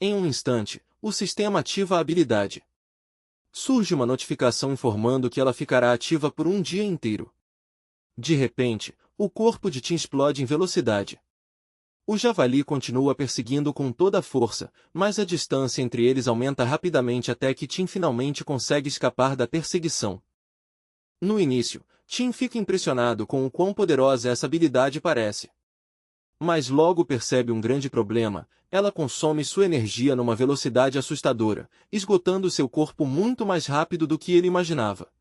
Em um instante, o sistema ativa a habilidade. Surge uma notificação informando que ela ficará ativa por um dia inteiro. De repente, o corpo de Tim explode em velocidade. O javali continua perseguindo com toda a força, mas a distância entre eles aumenta rapidamente até que Tim finalmente consegue escapar da perseguição. No início, Tim fica impressionado com o quão poderosa essa habilidade parece. Mas logo percebe um grande problema: ela consome sua energia numa velocidade assustadora, esgotando seu corpo muito mais rápido do que ele imaginava.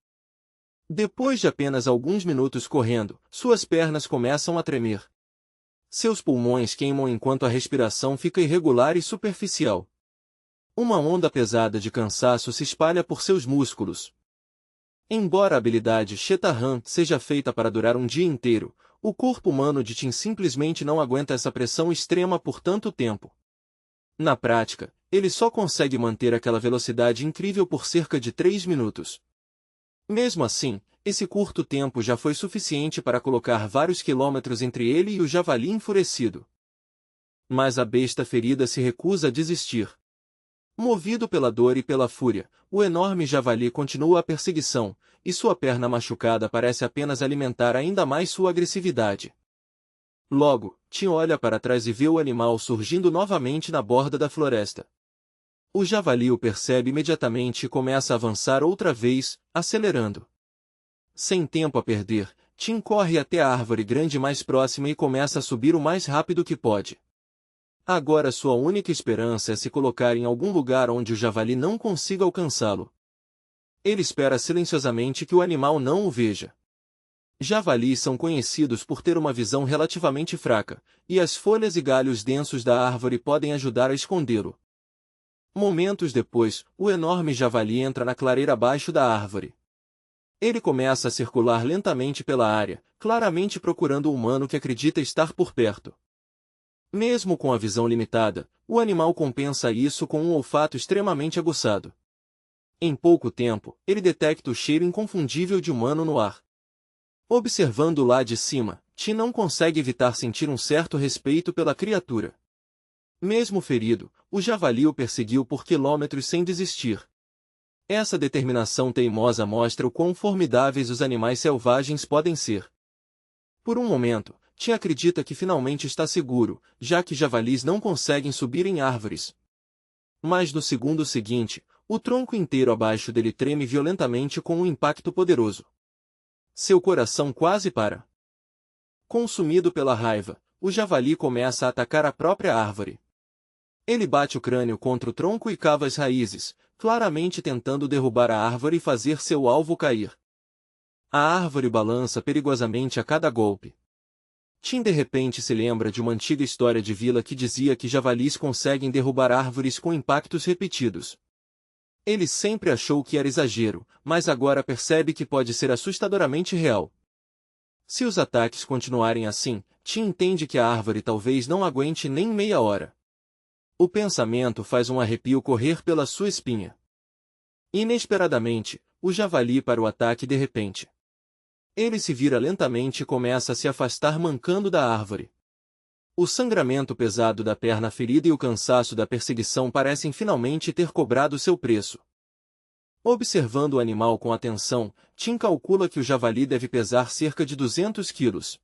Depois de apenas alguns minutos correndo, suas pernas começam a tremer. Seus pulmões queimam enquanto a respiração fica irregular e superficial. Uma onda pesada de cansaço se espalha por seus músculos. Embora a habilidade Shetahan seja feita para durar um dia inteiro, o corpo humano de Tim simplesmente não aguenta essa pressão extrema por tanto tempo. Na prática, ele só consegue manter aquela velocidade incrível por cerca de 3 minutos. Mesmo assim, esse curto tempo já foi suficiente para colocar vários quilômetros entre ele e o javali enfurecido. Mas a besta ferida se recusa a desistir. Movido pela dor e pela fúria, o enorme javali continua a perseguição, e sua perna machucada parece apenas alimentar ainda mais sua agressividade. Logo, Tim olha para trás e vê o animal surgindo novamente na borda da floresta. O javali o percebe imediatamente e começa a avançar outra vez, acelerando. Sem tempo a perder, Tim corre até a árvore grande mais próxima e começa a subir o mais rápido que pode. Agora sua única esperança é se colocar em algum lugar onde o javali não consiga alcançá-lo. Ele espera silenciosamente que o animal não o veja. Javalis são conhecidos por ter uma visão relativamente fraca, e as folhas e galhos densos da árvore podem ajudar a escondê-lo. Momentos depois, o enorme javali entra na clareira abaixo da árvore. Ele começa a circular lentamente pela área, claramente procurando o humano que acredita estar por perto. Mesmo com a visão limitada, o animal compensa isso com um olfato extremamente aguçado. Em pouco tempo, ele detecta o cheiro inconfundível de humano no ar. Observando lá de cima, Tim não consegue evitar sentir um certo respeito pela criatura. Mesmo ferido, o javali o perseguiu por quilômetros sem desistir. Essa determinação teimosa mostra o quão formidáveis os animais selvagens podem ser. Por um momento, Tim acredita que finalmente está seguro, já que javalis não conseguem subir em árvores. Mas no segundo seguinte, o tronco inteiro abaixo dele treme violentamente com um impacto poderoso. Seu coração quase para. Consumido pela raiva, o javali começa a atacar a própria árvore. Ele bate o crânio contra o tronco e cava as raízes, claramente tentando derrubar a árvore e fazer seu alvo cair. A árvore balança perigosamente a cada golpe. Tim de repente se lembra de uma antiga história de vila que dizia que javalis conseguem derrubar árvores com impactos repetidos. Ele sempre achou que era exagero, mas agora percebe que pode ser assustadoramente real. Se os ataques continuarem assim, Tim entende que a árvore talvez não aguente nem meia hora. O pensamento faz um arrepio correr pela sua espinha. Inesperadamente, o javali para o ataque de repente. Ele se vira lentamente e começa a se afastar mancando da árvore. O sangramento pesado da perna ferida e o cansaço da perseguição parecem finalmente ter cobrado seu preço. Observando o animal com atenção, Tim calcula que o javali deve pesar cerca de 200 quilos.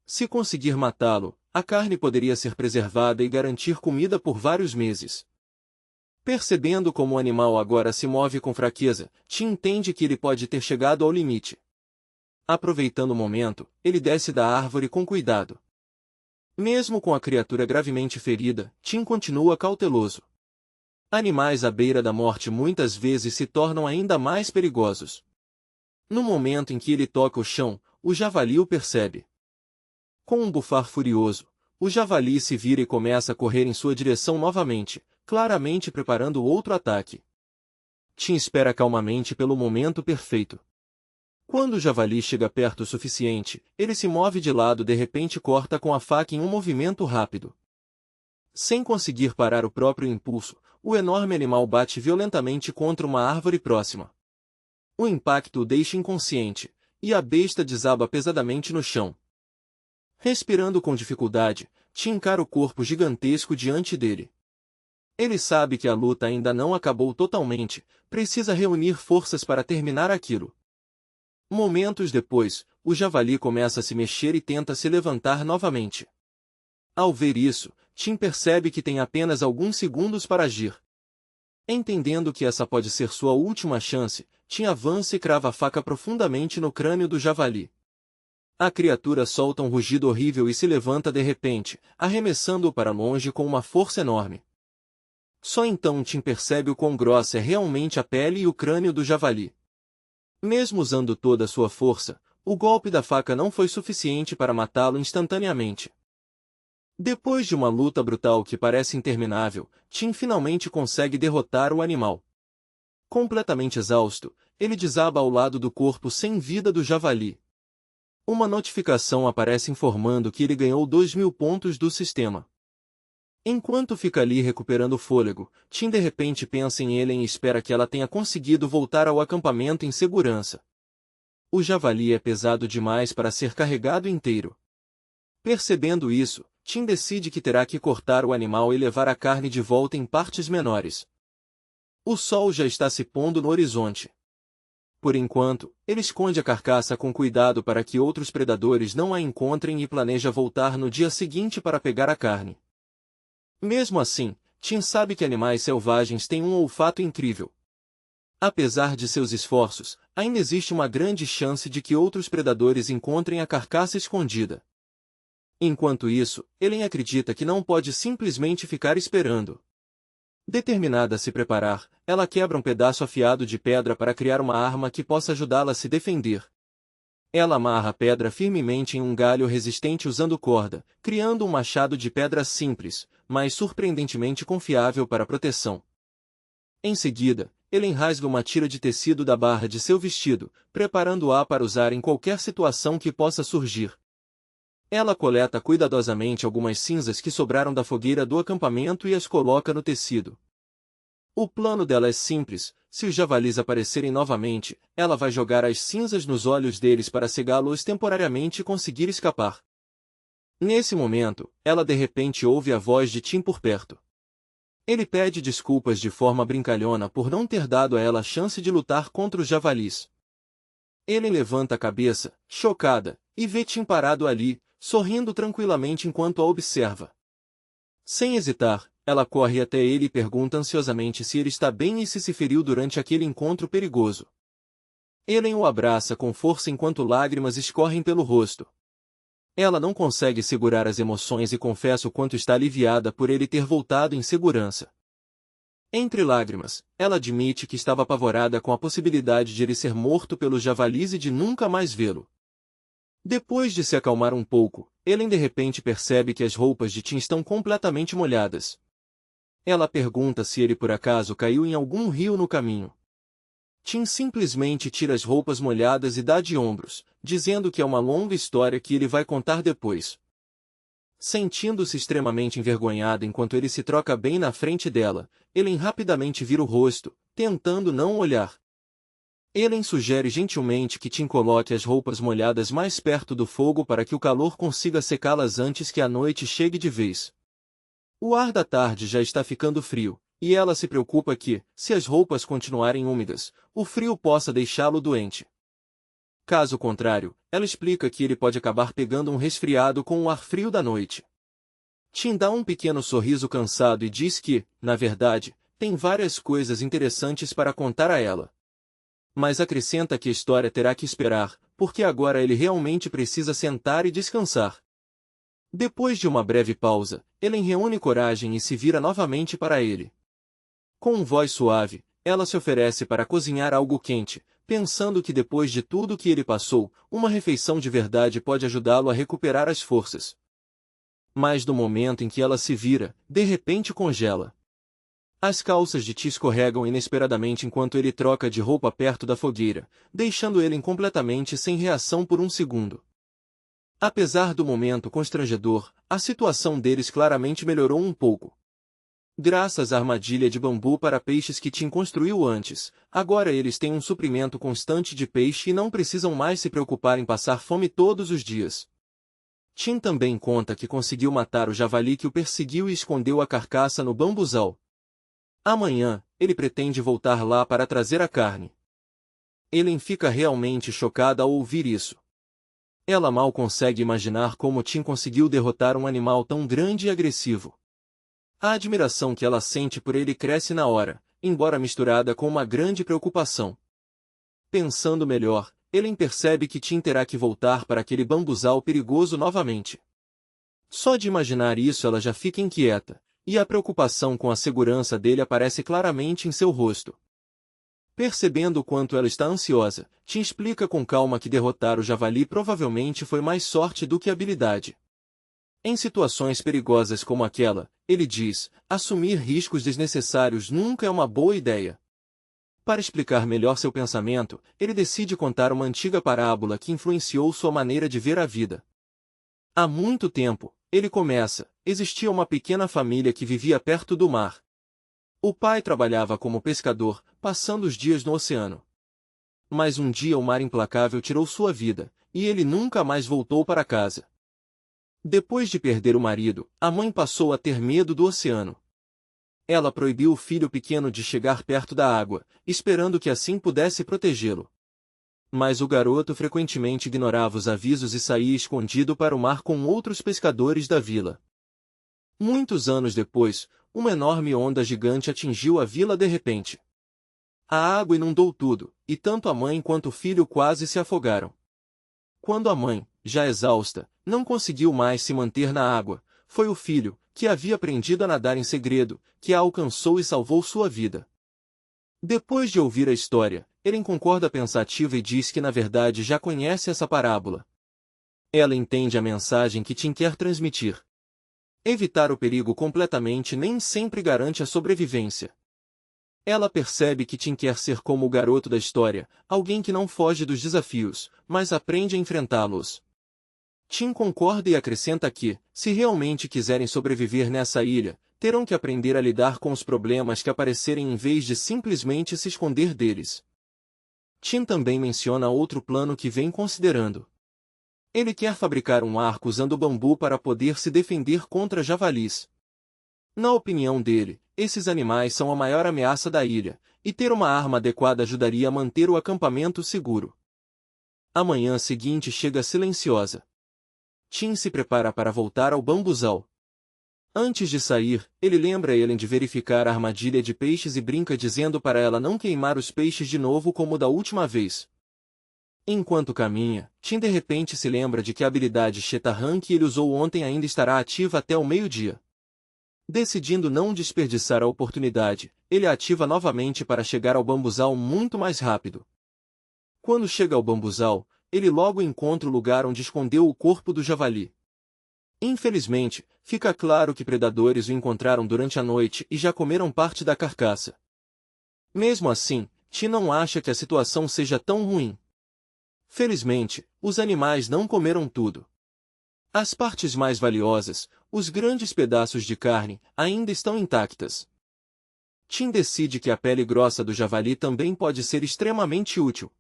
Se conseguir matá-lo, a carne poderia ser preservada e garantir comida por vários meses. Percebendo como o animal agora se move com fraqueza, Tim entende que ele pode ter chegado ao limite. Aproveitando o momento, ele desce da árvore com cuidado. Mesmo com a criatura gravemente ferida, Tim continua cauteloso. Animais à beira da morte muitas vezes se tornam ainda mais perigosos. No momento em que ele toca o chão, o javali o percebe. Com um bufar furioso, o javali se vira e começa a correr em sua direção novamente, claramente preparando outro ataque. Tim espera calmamente pelo momento perfeito. Quando o javali chega perto o suficiente, ele se move de lado e de repente corta com a faca em um movimento rápido. Sem conseguir parar o próprio impulso, o enorme animal bate violentamente contra uma árvore próxima. O impacto o deixa inconsciente, e a besta desaba pesadamente no chão. Respirando com dificuldade, Tim encara o corpo gigantesco diante dele. Ele sabe que a luta ainda não acabou totalmente, precisa reunir forças para terminar aquilo. Momentos depois, o javali começa a se mexer e tenta se levantar novamente. Ao ver isso, Tim percebe que tem apenas alguns segundos para agir. Entendendo que essa pode ser sua última chance, Tim avança e crava a faca profundamente no crânio do javali. A criatura solta um rugido horrível e se levanta de repente, arremessando-o para longe com uma força enorme. Só então Tim percebe o quão grossa é realmente a pele e o crânio do javali. Mesmo usando toda a sua força, o golpe da faca não foi suficiente para matá-lo instantaneamente. Depois de uma luta brutal que parece interminável, Tim finalmente consegue derrotar o animal. Completamente exausto, ele desaba ao lado do corpo sem vida do javali. Uma notificação aparece informando que ele ganhou 2.000 pontos do sistema. Enquanto fica ali recuperando o fôlego, Tim de repente pensa em Ellen e espera que ela tenha conseguido voltar ao acampamento em segurança. O javali é pesado demais para ser carregado inteiro. Percebendo isso, Tim decide que terá que cortar o animal e levar a carne de volta em partes menores. O sol já está se pondo no horizonte. Por enquanto, ele esconde a carcaça com cuidado para que outros predadores não a encontrem e planeja voltar no dia seguinte para pegar a carne. Mesmo assim, Tim sabe que animais selvagens têm um olfato incrível. Apesar de seus esforços, ainda existe uma grande chance de que outros predadores encontrem a carcaça escondida. Enquanto isso, Ellen acredita que não pode simplesmente ficar esperando. Determinada a se preparar, ela quebra um pedaço afiado de pedra para criar uma arma que possa ajudá-la a se defender. Ela amarra a pedra firmemente em um galho resistente usando corda, criando um machado de pedra simples, mas surpreendentemente confiável para proteção. Em seguida, Ellen rasga uma tira de tecido da barra de seu vestido, preparando-a para usar em qualquer situação que possa surgir. Ela coleta cuidadosamente algumas cinzas que sobraram da fogueira do acampamento e as coloca no tecido. O plano dela é simples: se os javalis aparecerem novamente, ela vai jogar as cinzas nos olhos deles para cegá-los temporariamente e conseguir escapar. Nesse momento, ela de repente ouve a voz de Tim por perto. Ele pede desculpas de forma brincalhona por não ter dado a ela a chance de lutar contra os javalis. Ellen levanta a cabeça, chocada, e vê Tim parado ali, sorrindo tranquilamente enquanto a observa. Sem hesitar, ela corre até ele e pergunta ansiosamente se ele está bem e se feriu durante aquele encontro perigoso. Ellen o abraça com força enquanto lágrimas escorrem pelo rosto. Ela não consegue segurar as emoções e confessa o quanto está aliviada por ele ter voltado em segurança. Entre lágrimas, ela admite que estava apavorada com a possibilidade de ele ser morto pelos javalis e de nunca mais vê-lo. Depois de se acalmar um pouco, Ellen de repente percebe que as roupas de Tim estão completamente molhadas. Ela pergunta se ele por acaso caiu em algum rio no caminho. Tim simplesmente tira as roupas molhadas e dá de ombros, dizendo que é uma longa história que ele vai contar depois. Sentindo-se extremamente envergonhada enquanto ele se troca bem na frente dela, Ellen rapidamente vira o rosto, tentando não olhar. Ellen sugere gentilmente que Tim coloque as roupas molhadas mais perto do fogo para que o calor consiga secá-las antes que a noite chegue de vez. O ar da tarde já está ficando frio, e ela se preocupa que, se as roupas continuarem úmidas, o frio possa deixá-lo doente. Caso contrário, ela explica que ele pode acabar pegando um resfriado com o ar frio da noite. Tim dá um pequeno sorriso cansado e diz que, na verdade, tem várias coisas interessantes para contar a ela. Mas acrescenta que a história terá que esperar, porque agora ele realmente precisa sentar e descansar. Depois de uma breve pausa, Ellen reúne coragem e se vira novamente para ele. Com voz suave, ela se oferece para cozinhar algo quente, pensando que depois de tudo que ele passou, uma refeição de verdade pode ajudá-lo a recuperar as forças. Mas no momento em que ela se vira, de repente congela. As calças de Tim escorregam inesperadamente enquanto ele troca de roupa perto da fogueira, deixando Ellen completamente sem reação por um segundo. Apesar do momento constrangedor, a situação deles claramente melhorou um pouco. Graças à armadilha de bambu para peixes que Tim construiu antes, agora eles têm um suprimento constante de peixe e não precisam mais se preocupar em passar fome todos os dias. Tim também conta que conseguiu matar o javali que o perseguiu e escondeu a carcaça no bambuzal. Amanhã, ele pretende voltar lá para trazer a carne. Ellen fica realmente chocada ao ouvir isso. Ela mal consegue imaginar como Tim conseguiu derrotar um animal tão grande e agressivo. A admiração que ela sente por ele cresce na hora, embora misturada com uma grande preocupação. Pensando melhor, Ellen percebe que Tim terá que voltar para aquele bambuzal perigoso novamente. Só de imaginar isso ela já fica inquieta, e a preocupação com a segurança dele aparece claramente em seu rosto. Percebendo o quanto ela está ansiosa, Tim explica com calma que derrotar o javali provavelmente foi mais sorte do que habilidade. Em situações perigosas como aquela, ele diz, assumir riscos desnecessários nunca é uma boa ideia. Para explicar melhor seu pensamento, ele decide contar uma antiga parábola que influenciou sua maneira de ver a vida. Há muito tempo, ele começa, existia uma pequena família que vivia perto do mar. O pai trabalhava como pescador, passando os dias no oceano. Mas um dia o mar implacável tirou sua vida, e ele nunca mais voltou para casa. Depois de perder o marido, a mãe passou a ter medo do oceano. Ela proibiu o filho pequeno de chegar perto da água, esperando que assim pudesse protegê-lo. Mas o garoto frequentemente ignorava os avisos e saía escondido para o mar com outros pescadores da vila. Muitos anos depois, uma enorme onda gigante atingiu a vila de repente. A água inundou tudo, e tanto a mãe quanto o filho quase se afogaram. Quando a mãe, já exausta, não conseguiu mais se manter na água, foi o filho, que havia aprendido a nadar em segredo, que a alcançou e salvou sua vida. Depois de ouvir a história, Ellen concorda pensativa e diz que na verdade já conhece essa parábola. Ela entende a mensagem que Tim quer transmitir. Evitar o perigo completamente nem sempre garante a sobrevivência. Ela percebe que Tim quer ser como o garoto da história, alguém que não foge dos desafios, mas aprende a enfrentá-los. Tim concorda e acrescenta que, se realmente quiserem sobreviver nessa ilha, terão que aprender a lidar com os problemas que aparecerem em vez de simplesmente se esconder deles. Tim também menciona outro plano que vem considerando. Ele quer fabricar um arco usando bambu para poder se defender contra javalis. Na opinião dele, esses animais são a maior ameaça da ilha, e ter uma arma adequada ajudaria a manter o acampamento seguro. A manhã seguinte chega silenciosa. Tim se prepara para voltar ao bambuzal. Antes de sair, ele lembra Ellen de verificar a armadilha de peixes e brinca dizendo para ela não queimar os peixes de novo como da última vez. Enquanto caminha, Tim de repente se lembra de que a habilidade Shetahan que ele usou ontem ainda estará ativa até o meio-dia. Decidindo não desperdiçar a oportunidade, ele a ativa novamente para chegar ao bambuzal muito mais rápido. Quando chega ao bambuzal, ele logo encontra o lugar onde escondeu o corpo do javali. Infelizmente, fica claro que predadores o encontraram durante a noite e já comeram parte da carcaça. Mesmo assim, Tim não acha que a situação seja tão ruim. Felizmente, os animais não comeram tudo. As partes mais valiosas, os grandes pedaços de carne, ainda estão intactas. Tim decide que a pele grossa do javali também pode ser extremamente útil.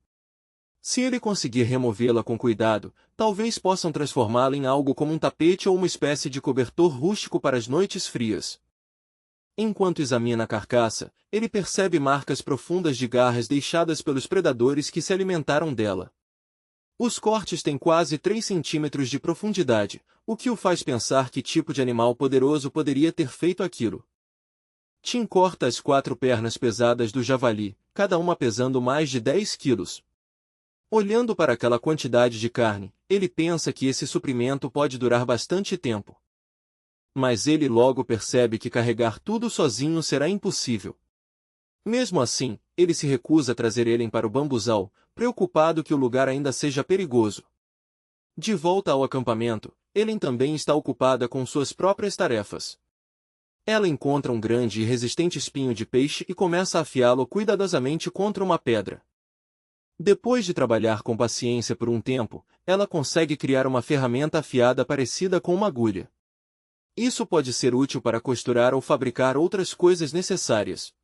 Se ele conseguir removê-la com cuidado, talvez possam transformá-la em algo como um tapete ou uma espécie de cobertor rústico para as noites frias. Enquanto examina a carcaça, ele percebe marcas profundas de garras deixadas pelos predadores que se alimentaram dela. Os cortes têm quase 3 centímetros de profundidade, o que o faz pensar que tipo de animal poderoso poderia ter feito aquilo. Tim corta as 4 pernas pesadas do javali, cada uma pesando mais de 10 quilos. Olhando para aquela quantidade de carne, ele pensa que esse suprimento pode durar bastante tempo. Mas ele logo percebe que carregar tudo sozinho será impossível. Mesmo assim, ele se recusa a trazer Ellen para o bambuzal, preocupado que o lugar ainda seja perigoso. De volta ao acampamento, Ellen também está ocupada com suas próprias tarefas. Ela encontra um grande e resistente espinho de peixe e começa a afiá-lo cuidadosamente contra uma pedra. Depois de trabalhar com paciência por um tempo, ela consegue criar uma ferramenta afiada parecida com uma agulha. Isso pode ser útil para costurar ou fabricar outras coisas necessárias.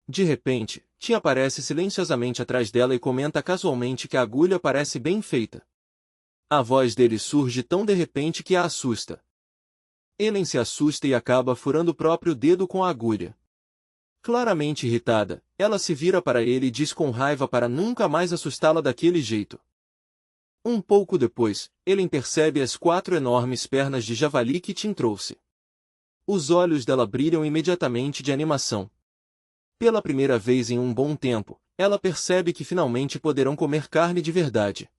De repente, Tim aparece silenciosamente atrás dela e comenta casualmente que a agulha parece bem feita. A voz dele surge tão de repente que a assusta. Ellen se assusta e acaba furando o próprio dedo com a agulha. Claramente irritada, ela se vira para ele e diz com raiva para nunca mais assustá-la daquele jeito. Um pouco depois, ele percebe as 4 enormes pernas de javali que Tim trouxe. Os olhos dela brilham imediatamente de animação. Pela primeira vez em um bom tempo, ela percebe que finalmente poderão comer carne de verdade.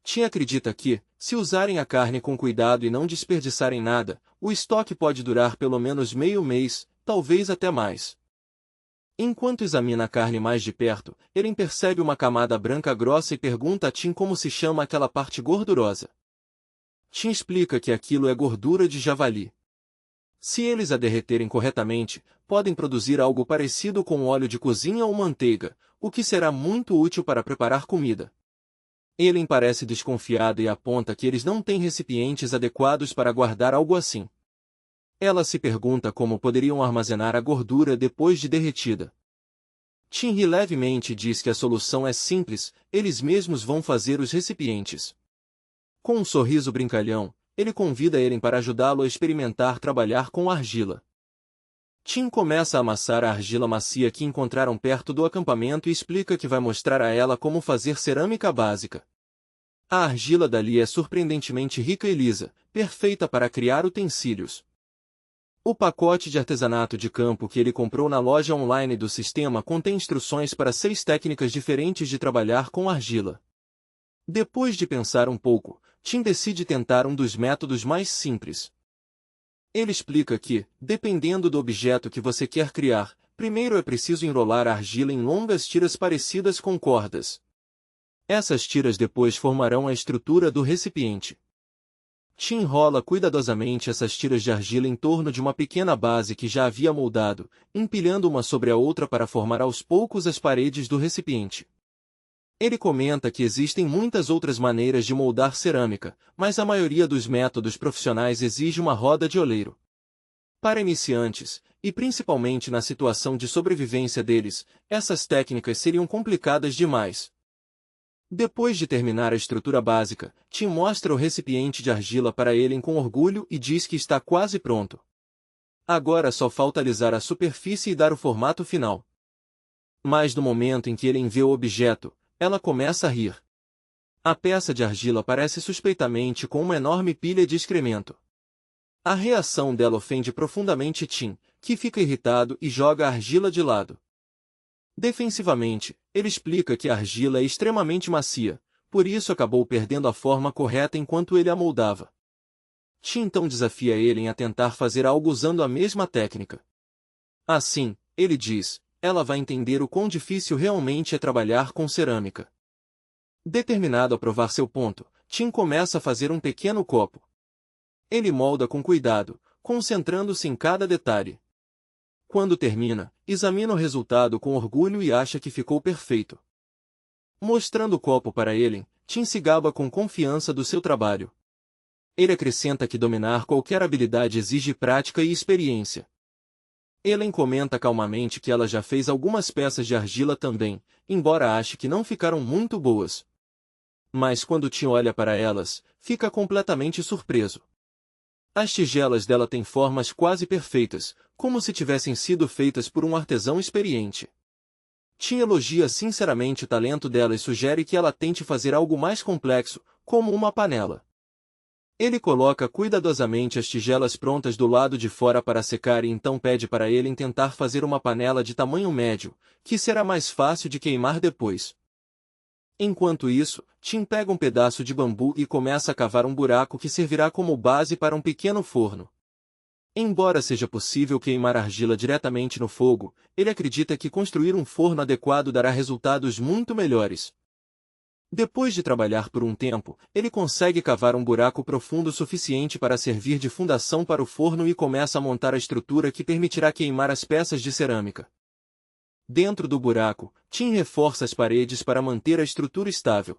Tim acredita que, se usarem a carne com cuidado e não desperdiçarem nada, o estoque pode durar pelo menos meio mês, talvez até mais. Enquanto examina a carne mais de perto, ele percebe uma camada branca grossa e pergunta a Tim como se chama aquela parte gordurosa. Tim explica que aquilo é gordura de javali. Se eles a derreterem corretamente, podem produzir algo parecido com óleo de cozinha ou manteiga, o que será muito útil para preparar comida. Ele parece desconfiado e aponta que eles não têm recipientes adequados para guardar algo assim. Ela se pergunta como poderiam armazenar a gordura depois de derretida. Tim ri levemente e diz que a solução é simples, eles mesmos vão fazer os recipientes. Com um sorriso brincalhão, ele convida Eren para ajudá-lo a experimentar trabalhar com argila. Tim começa a amassar a argila macia que encontraram perto do acampamento e explica que vai mostrar a ela como fazer cerâmica básica. A argila dali é surpreendentemente rica e lisa, perfeita para criar utensílios. O pacote de artesanato de campo que ele comprou na loja online do sistema contém instruções para 6 técnicas diferentes de trabalhar com argila. Depois de pensar um pouco, Tim decide tentar um dos métodos mais simples. Ele explica que, dependendo do objeto que você quer criar, primeiro é preciso enrolar a argila em longas tiras parecidas com cordas. Essas tiras depois formarão a estrutura do recipiente. Tim enrola cuidadosamente essas tiras de argila em torno de uma pequena base que já havia moldado, empilhando uma sobre a outra para formar aos poucos as paredes do recipiente. Ele comenta que existem muitas outras maneiras de moldar cerâmica, mas a maioria dos métodos profissionais exige uma roda de oleiro. Para iniciantes, e principalmente na situação de sobrevivência deles, essas técnicas seriam complicadas demais. Depois de terminar a estrutura básica, Tim mostra o recipiente de argila para Eren com orgulho e diz que está quase pronto. Agora só falta alisar a superfície e dar o formato final. Mas no momento em que Eren vê o objeto, ela começa a rir. A peça de argila parece suspeitamente com uma enorme pilha de excremento. A reação dela ofende profundamente Tim, que fica irritado e joga a argila de lado. Defensivamente, ele explica que a argila é extremamente macia, por isso acabou perdendo a forma correta enquanto ele a moldava. Tim então desafia Eren a tentar fazer algo usando a mesma técnica. Assim, ele diz, ela vai entender o quão difícil realmente é trabalhar com cerâmica. Determinado a provar seu ponto, Tim começa a fazer um pequeno copo. Ele molda com cuidado, concentrando-se em cada detalhe. Quando termina, examina o resultado com orgulho e acha que ficou perfeito. Mostrando o copo para Eren, Tim se gaba com confiança do seu trabalho. Ele acrescenta que dominar qualquer habilidade exige prática e experiência. Eren comenta calmamente que ela já fez algumas peças de argila também, embora ache que não ficaram muito boas. Mas quando Tim olha para elas, fica completamente surpreso. As tigelas dela têm formas quase perfeitas, como se tivessem sido feitas por um artesão experiente. Tim elogia sinceramente o talento dela e sugere que ela tente fazer algo mais complexo, como uma panela. Ele coloca cuidadosamente as tigelas prontas do lado de fora para secar e então pede para ele tentar fazer uma panela de tamanho médio, que será mais fácil de queimar depois. Enquanto isso, Tim pega um pedaço de bambu e começa a cavar um buraco que servirá como base para um pequeno forno. Embora seja possível queimar argila diretamente no fogo, ele acredita que construir um forno adequado dará resultados muito melhores. Depois de trabalhar por um tempo, ele consegue cavar um buraco profundo o suficiente para servir de fundação para o forno e começa a montar a estrutura que permitirá queimar as peças de cerâmica. Dentro do buraco, Tim reforça as paredes para manter a estrutura estável.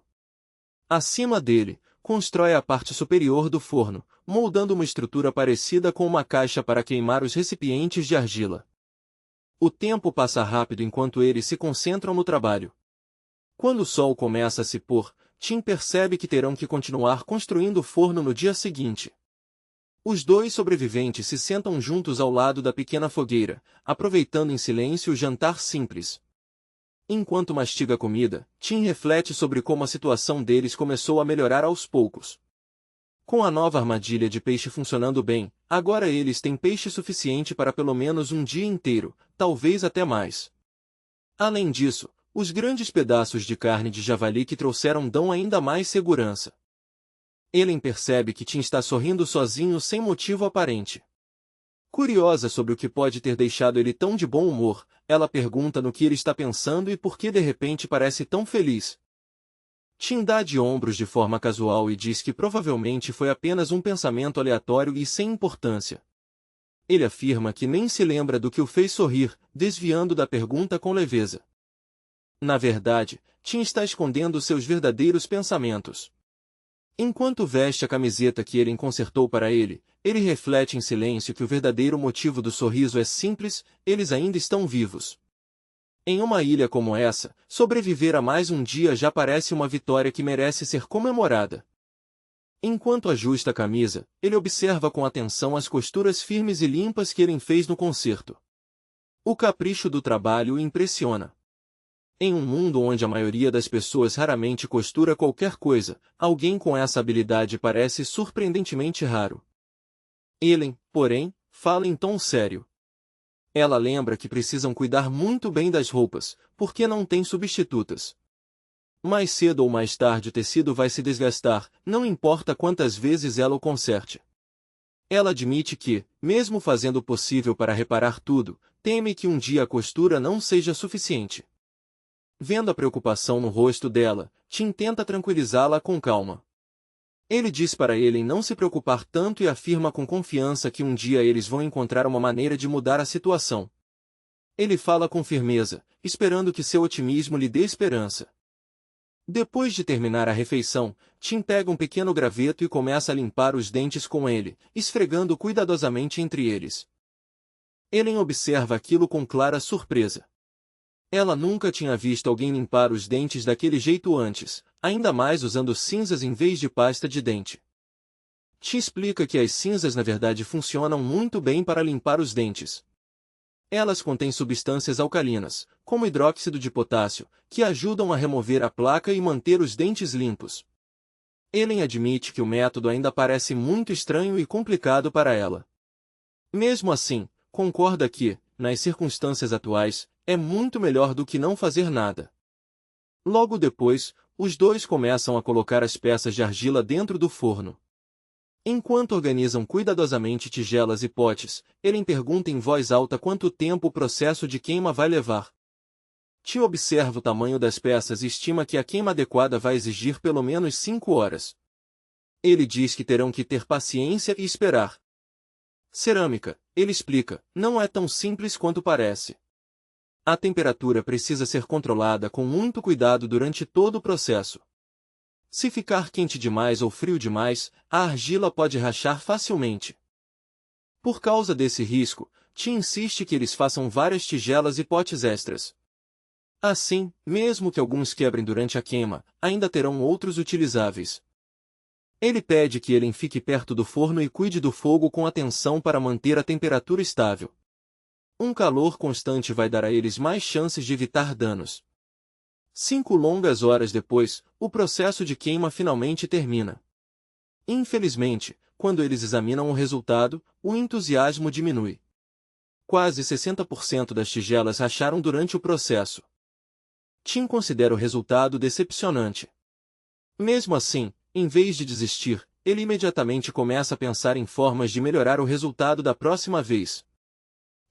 Acima dele, constrói a parte superior do forno, moldando uma estrutura parecida com uma caixa para queimar os recipientes de argila. O tempo passa rápido enquanto eles se concentram no trabalho. Quando o sol começa a se pôr, Tim percebe que terão que continuar construindo o forno no dia seguinte. Os dois sobreviventes se sentam juntos ao lado da pequena fogueira, aproveitando em silêncio o jantar simples. Enquanto mastiga a comida, Tim reflete sobre como a situação deles começou a melhorar aos poucos. Com a nova armadilha de peixe funcionando bem, agora eles têm peixe suficiente para pelo menos um dia inteiro, talvez até mais. Além disso, os grandes pedaços de carne de javali que trouxeram dão ainda mais segurança. Ellen percebe que Tim está sorrindo sozinho sem motivo aparente. Curiosa sobre o que pode ter deixado ele tão de bom humor, ela pergunta no que ele está pensando e por que de repente parece tão feliz. Tim dá de ombros de forma casual e diz que provavelmente foi apenas um pensamento aleatório e sem importância. Ele afirma que nem se lembra do que o fez sorrir, desviando da pergunta com leveza. Na verdade, Tim está escondendo seus verdadeiros pensamentos. Enquanto veste a camiseta que Ellen consertou para ele, ele reflete em silêncio que o verdadeiro motivo do sorriso é simples: eles ainda estão vivos. Em uma ilha como essa, sobreviver a mais um dia já parece uma vitória que merece ser comemorada. Enquanto ajusta a camisa, ele observa com atenção as costuras firmes e limpas que Ellen fez no concerto. O capricho do trabalho o impressiona. Em um mundo onde a maioria das pessoas raramente costura qualquer coisa, alguém com essa habilidade parece surpreendentemente raro. Ellen, porém, fala em tom sério. Ela lembra que precisam cuidar muito bem das roupas, porque não tem substitutas. Mais cedo ou mais tarde o tecido vai se desgastar, não importa quantas vezes ela o conserte. Ela admite que, mesmo fazendo o possível para reparar tudo, teme que um dia a costura não seja suficiente. Vendo a preocupação no rosto dela, Tim tenta tranquilizá-la com calma. Ele diz para Ellen não se preocupar tanto e afirma com confiança que um dia eles vão encontrar uma maneira de mudar a situação. Ele fala com firmeza, esperando que seu otimismo lhe dê esperança. Depois de terminar a refeição, Tim pega um pequeno graveto e começa a limpar os dentes com ele, esfregando cuidadosamente entre eles. Ellen observa aquilo com clara surpresa. Ela nunca tinha visto alguém limpar os dentes daquele jeito antes, ainda mais usando cinzas em vez de pasta de dente. Te explica que as cinzas na verdade funcionam muito bem para limpar os dentes. Elas contêm substâncias alcalinas, como hidróxido de potássio, que ajudam a remover a placa e manter os dentes limpos. Ellen admite que o método ainda parece muito estranho e complicado para ela. Mesmo assim, concorda que, nas circunstâncias atuais, é muito melhor do que não fazer nada. Logo depois, os dois começam a colocar as peças de argila dentro do forno. Enquanto organizam cuidadosamente tigelas e potes, Ellen pergunta em voz alta quanto tempo o processo de queima vai levar. Tim observa o tamanho das peças e estima que a queima adequada vai exigir pelo menos 5 horas. Ele diz que terão que ter paciência e esperar. Cerâmica, ele explica, não é tão simples quanto parece. A temperatura precisa ser controlada com muito cuidado durante todo o processo. Se ficar quente demais ou frio demais, a argila pode rachar facilmente. Por causa desse risco, Tim insiste que eles façam várias tigelas e potes extras. Assim, mesmo que alguns quebrem durante a queima, ainda terão outros utilizáveis. Ele pede que Ellen fique perto do forno e cuide do fogo com atenção para manter a temperatura estável. Um calor constante vai dar a eles mais chances de evitar danos. 5 longas horas depois, o processo de queima finalmente termina. Infelizmente, quando eles examinam o resultado, o entusiasmo diminui. Quase 60% das tigelas racharam durante o processo. Tim considera o resultado decepcionante. Mesmo assim, em vez de desistir, ele imediatamente começa a pensar em formas de melhorar o resultado da próxima vez.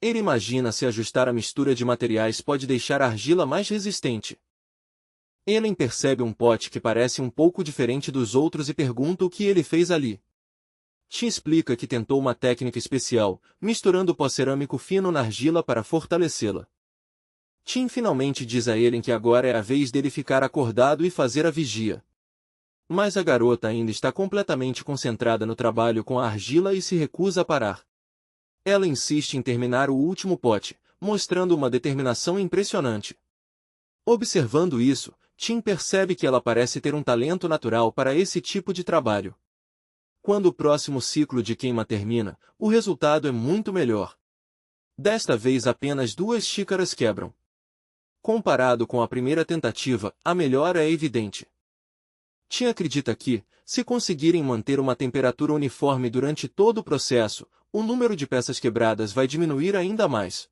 Ele imagina se ajustar a mistura de materiais pode deixar a argila mais resistente. Ellen percebe um pote que parece um pouco diferente dos outros e pergunta o que ele fez ali. Tim explica que tentou uma técnica especial, misturando pó cerâmico fino na argila para fortalecê-la. Tim finalmente diz a Ellen que agora é a vez dele ficar acordado e fazer a vigia. Mas a garota ainda está completamente concentrada no trabalho com a argila e se recusa a parar. Ela insiste em terminar o último pote, mostrando uma determinação impressionante. Observando isso, Tim percebe que ela parece ter um talento natural para esse tipo de trabalho. Quando o próximo ciclo de queima termina, o resultado é muito melhor. Desta vez apenas 2 xícaras quebram. Comparado com a primeira tentativa, a melhora é evidente. Tim acredita que, se conseguirem manter uma temperatura uniforme durante todo o processo, o número de peças quebradas vai diminuir ainda mais.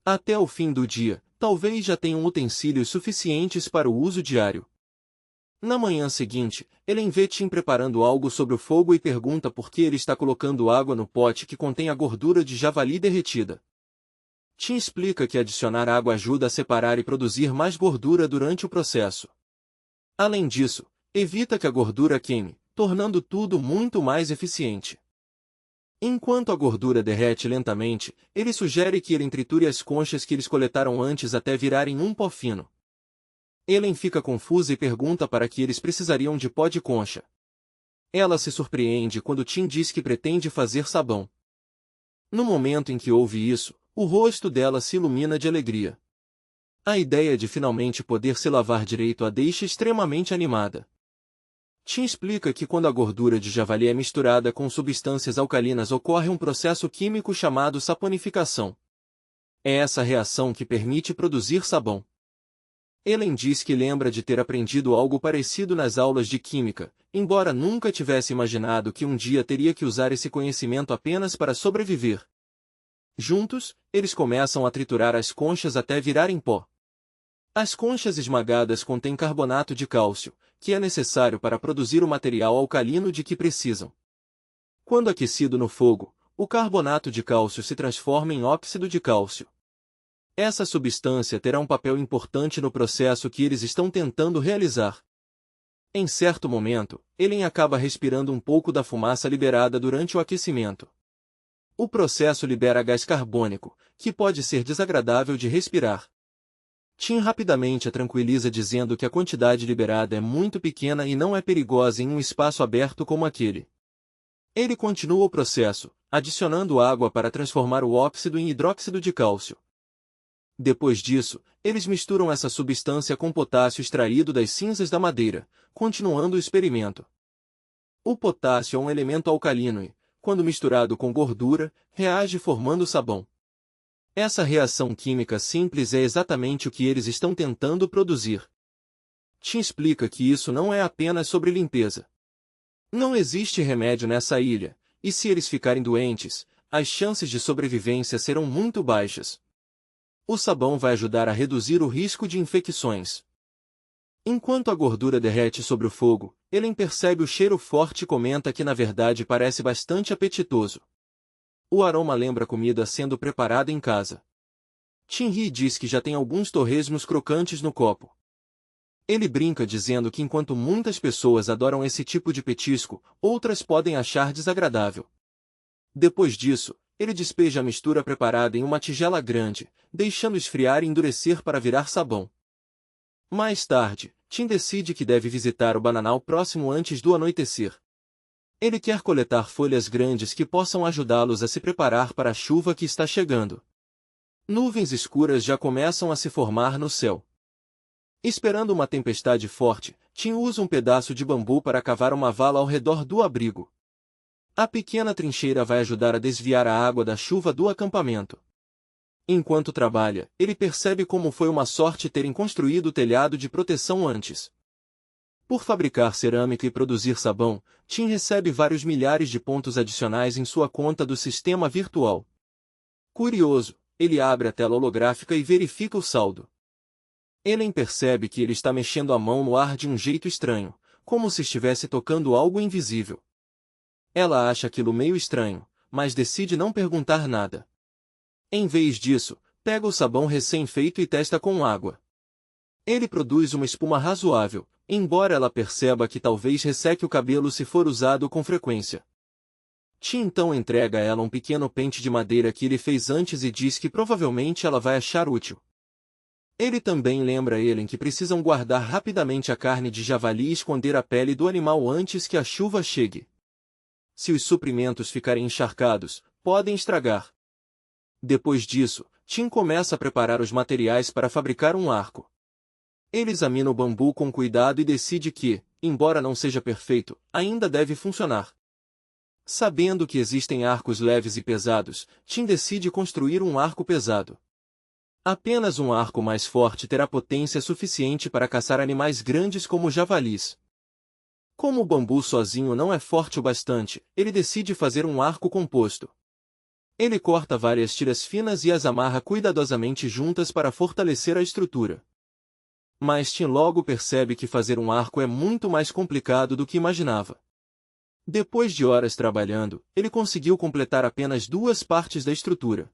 Até o fim do dia, talvez já tenham utensílios suficientes para o uso diário. Na manhã seguinte, Ellen vê Tim preparando algo sobre o fogo e pergunta por que ele está colocando água no pote que contém a gordura de javali derretida. Tim explica que adicionar água ajuda a separar e produzir mais gordura durante o processo. Além disso, evita que a gordura queime, tornando tudo muito mais eficiente. Enquanto a gordura derrete lentamente, ele sugere que Ellen triture as conchas que eles coletaram antes até virarem um pó fino. Ellen fica confusa e pergunta para que eles precisariam de pó de concha. Ela se surpreende quando Tim diz que pretende fazer sabão. No momento em que ouve isso, o rosto dela se ilumina de alegria. A ideia de finalmente poder se lavar direito a deixa extremamente animada. Tim explica que quando a gordura de javali é misturada com substâncias alcalinas ocorre um processo químico chamado saponificação. É essa reação que permite produzir sabão. Ellen diz que lembra de ter aprendido algo parecido nas aulas de química, embora nunca tivesse imaginado que um dia teria que usar esse conhecimento apenas para sobreviver. Juntos, eles começam a triturar as conchas até virarem pó. As conchas esmagadas contêm carbonato de cálcio, que é necessário para produzir o material alcalino de que precisam. Quando aquecido no fogo, o carbonato de cálcio se transforma em óxido de cálcio. Essa substância terá um papel importante no processo que eles estão tentando realizar. Em certo momento, Ellen acaba respirando um pouco da fumaça liberada durante o aquecimento. O processo libera gás carbônico, que pode ser desagradável de respirar. Tim rapidamente a tranquiliza dizendo que a quantidade liberada é muito pequena e não é perigosa em um espaço aberto como aquele. Ele continua o processo, adicionando água para transformar o óxido em hidróxido de cálcio. Depois disso, eles misturam essa substância com potássio extraído das cinzas da madeira, continuando o experimento. O potássio é um elemento alcalino e, quando misturado com gordura, reage formando sabão. Essa reação química simples é exatamente o que eles estão tentando produzir. Tim explica que isso não é apenas sobre limpeza. Não existe remédio nessa ilha, e se eles ficarem doentes, as chances de sobrevivência serão muito baixas. O sabão vai ajudar a reduzir o risco de infecções. Enquanto a gordura derrete sobre o fogo, Ellen percebe o cheiro forte e comenta que na verdade parece bastante apetitoso. O aroma lembra comida sendo preparada em casa. Tim ri e diz que já tem alguns torresmos crocantes no copo. Ele brinca dizendo que enquanto muitas pessoas adoram esse tipo de petisco, outras podem achar desagradável. Depois disso, ele despeja a mistura preparada em uma tigela grande, deixando esfriar e endurecer para virar sabão. Mais tarde, Tim decide que deve visitar o bananal próximo antes do anoitecer. Ele quer coletar folhas grandes que possam ajudá-los a se preparar para a chuva que está chegando. Nuvens escuras já começam a se formar no céu. Esperando uma tempestade forte, Tim usa um pedaço de bambu para cavar uma vala ao redor do abrigo. A pequena trincheira vai ajudar a desviar a água da chuva do acampamento. Enquanto trabalha, ele percebe como foi uma sorte terem construído o telhado de proteção antes. Por fabricar cerâmica e produzir sabão, Tim recebe vários milhares de pontos adicionais em sua conta do sistema virtual. Curioso, ele abre a tela holográfica e verifica o saldo. Ellen percebe que ele está mexendo a mão no ar de um jeito estranho, como se estivesse tocando algo invisível. Ela acha aquilo meio estranho, mas decide não perguntar nada. Em vez disso, pega o sabão recém-feito e testa com água. Ele produz uma espuma razoável, embora ela perceba que talvez resseque o cabelo se for usado com frequência. Tim então entrega a ela um pequeno pente de madeira que ele fez antes e diz que provavelmente ela vai achar útil. Ele também lembra Ellen que precisam guardar rapidamente a carne de javali e esconder a pele do animal antes que a chuva chegue. Se os suprimentos ficarem encharcados, podem estragar. Depois disso, Tim começa a preparar os materiais para fabricar um arco. Ele examina o bambu com cuidado e decide que, embora não seja perfeito, ainda deve funcionar. Sabendo que existem arcos leves e pesados, Tim decide construir um arco pesado. Apenas um arco mais forte terá potência suficiente para caçar animais grandes como javalis. Como o bambu sozinho não é forte o bastante, ele decide fazer um arco composto. Ele corta várias tiras finas e as amarra cuidadosamente juntas para fortalecer a estrutura. Mas Tim logo percebe que fazer um arco é muito mais complicado do que imaginava. Depois de horas trabalhando, ele conseguiu completar apenas 2 partes da estrutura.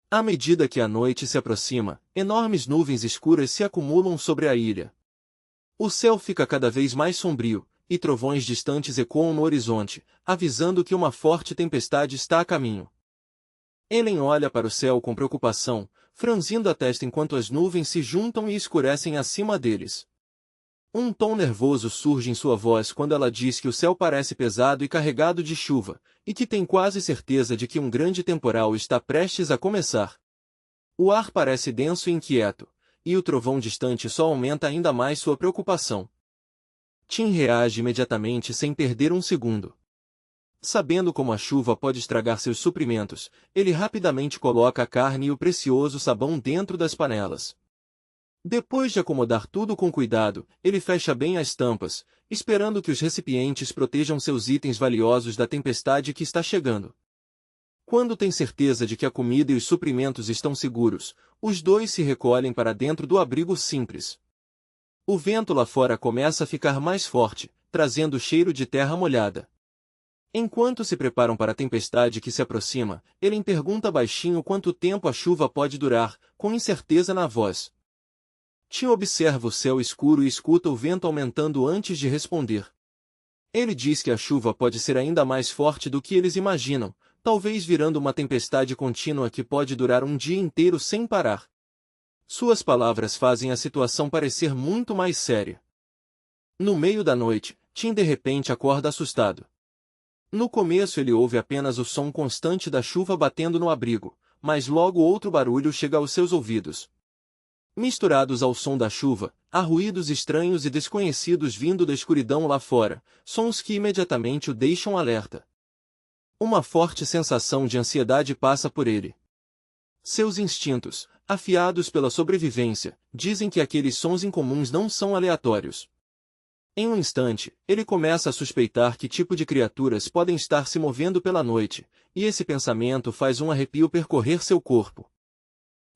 À medida que a noite se aproxima, enormes nuvens escuras se acumulam sobre a ilha. O céu fica cada vez mais sombrio, e trovões distantes ecoam no horizonte, avisando que uma forte tempestade está a caminho. Ellen olha para o céu com preocupação, franzindo a testa enquanto as nuvens se juntam e escurecem acima deles. Um tom nervoso surge em sua voz quando ela diz que o céu parece pesado e carregado de chuva, e que tem quase certeza de que um grande temporal está prestes a começar. O ar parece denso e inquieto, e o trovão distante só aumenta ainda mais sua preocupação. Tim reage imediatamente sem perder um segundo. Sabendo como a chuva pode estragar seus suprimentos, ele rapidamente coloca a carne e o precioso sabão dentro das panelas. Depois de acomodar tudo com cuidado, ele fecha bem as tampas, esperando que os recipientes protejam seus itens valiosos da tempestade que está chegando. Quando tem certeza de que a comida e os suprimentos estão seguros, os dois se recolhem para dentro do abrigo simples. O vento lá fora começa a ficar mais forte, trazendo cheiro de terra molhada. Enquanto se preparam para a tempestade que se aproxima, Ellen pergunta baixinho quanto tempo a chuva pode durar, com incerteza na voz. Tim observa o céu escuro e escuta o vento aumentando antes de responder. Ele diz que a chuva pode ser ainda mais forte do que eles imaginam, talvez virando uma tempestade contínua que pode durar um dia inteiro sem parar. Suas palavras fazem a situação parecer muito mais séria. No meio da noite, Tim de repente acorda assustado. No começo ele ouve apenas o som constante da chuva batendo no abrigo, mas logo outro barulho chega aos seus ouvidos. Misturados ao som da chuva, há ruídos estranhos e desconhecidos vindo da escuridão lá fora, sons que imediatamente o deixam alerta. Uma forte sensação de ansiedade passa por ele. Seus instintos, afiados pela sobrevivência, dizem que aqueles sons incomuns não são aleatórios. Em um instante, ele começa a suspeitar que tipo de criaturas podem estar se movendo pela noite, e esse pensamento faz um arrepio percorrer seu corpo.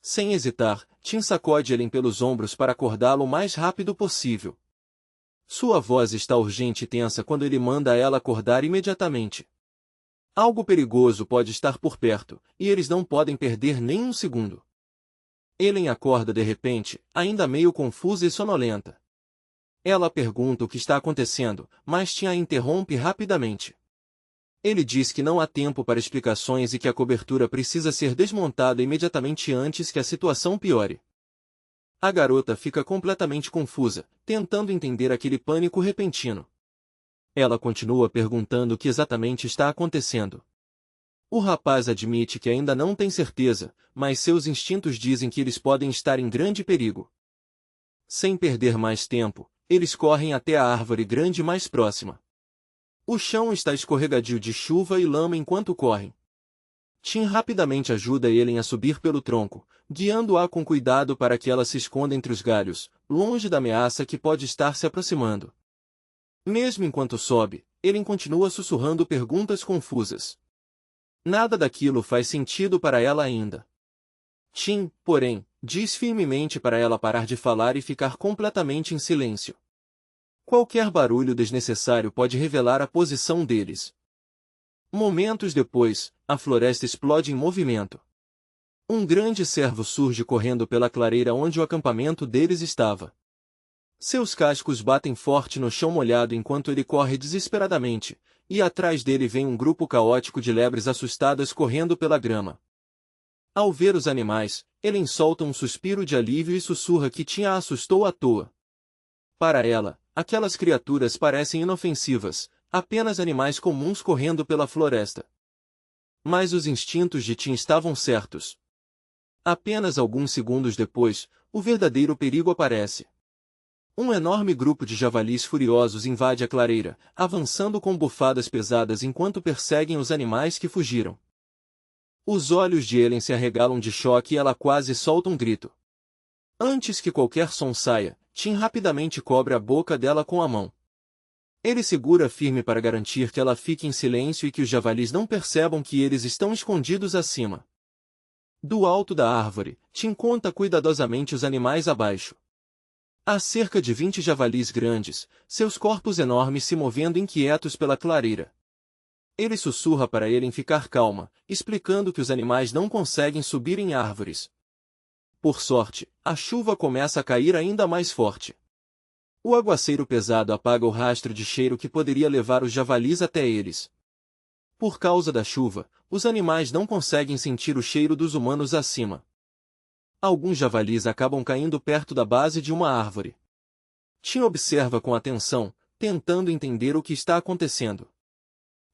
Sem hesitar, Tim sacode Ellen pelos ombros para acordá-lo o mais rápido possível. Sua voz está urgente e tensa quando ele manda ela acordar imediatamente. Algo perigoso pode estar por perto, e eles não podem perder nem um segundo. Ellen acorda de repente, ainda meio confusa e sonolenta. Ela pergunta o que está acontecendo, mas Tim a interrompe rapidamente. Ele diz que não há tempo para explicações e que a cobertura precisa ser desmontada imediatamente antes que a situação piore. A garota fica completamente confusa, tentando entender aquele pânico repentino. Ela continua perguntando o que exatamente está acontecendo. O rapaz admite que ainda não tem certeza, mas seus instintos dizem que eles podem estar em grande perigo. Sem perder mais tempo, eles correm até a árvore grande mais próxima. O chão está escorregadio de chuva e lama enquanto correm. Tim rapidamente ajuda Ellen a subir pelo tronco, guiando-a com cuidado para que ela se esconda entre os galhos, longe da ameaça que pode estar se aproximando. Mesmo enquanto sobe, Ellen continua sussurrando perguntas confusas. Nada daquilo faz sentido para ela ainda. Tim, porém, diz firmemente para ela parar de falar e ficar completamente em silêncio. Qualquer barulho desnecessário pode revelar a posição deles. Momentos depois, a floresta explode em movimento. Um grande cervo surge correndo pela clareira onde o acampamento deles estava. Seus cascos batem forte no chão molhado enquanto ele corre desesperadamente, e atrás dele vem um grupo caótico de lebres assustadas correndo pela grama. Ao ver os animais, Ellen solta um suspiro de alívio e sussurra que Tim a assustou à toa. Para ela, aquelas criaturas parecem inofensivas, apenas animais comuns correndo pela floresta. Mas os instintos de Tim estavam certos. Apenas alguns segundos depois, o verdadeiro perigo aparece. Um enorme grupo de javalis furiosos invade a clareira, avançando com bufadas pesadas enquanto perseguem os animais que fugiram. Os olhos de Ellen se arregalam de choque e ela quase solta um grito. Antes que qualquer som saia, Tim rapidamente cobre a boca dela com a mão. Ele segura firme para garantir que ela fique em silêncio e que os javalis não percebam que eles estão escondidos acima. Do alto da árvore, Tim conta cuidadosamente os animais abaixo. Há cerca de 20 javalis grandes, seus corpos enormes se movendo inquietos pela clareira. Ele sussurra para Ellen ficar calma, explicando que os animais não conseguem subir em árvores. Por sorte, a chuva começa a cair ainda mais forte. O aguaceiro pesado apaga o rastro de cheiro que poderia levar os javalis até eles. Por causa da chuva, os animais não conseguem sentir o cheiro dos humanos acima. Alguns javalis acabam caindo perto da base de uma árvore. Tim observa com atenção, tentando entender o que está acontecendo.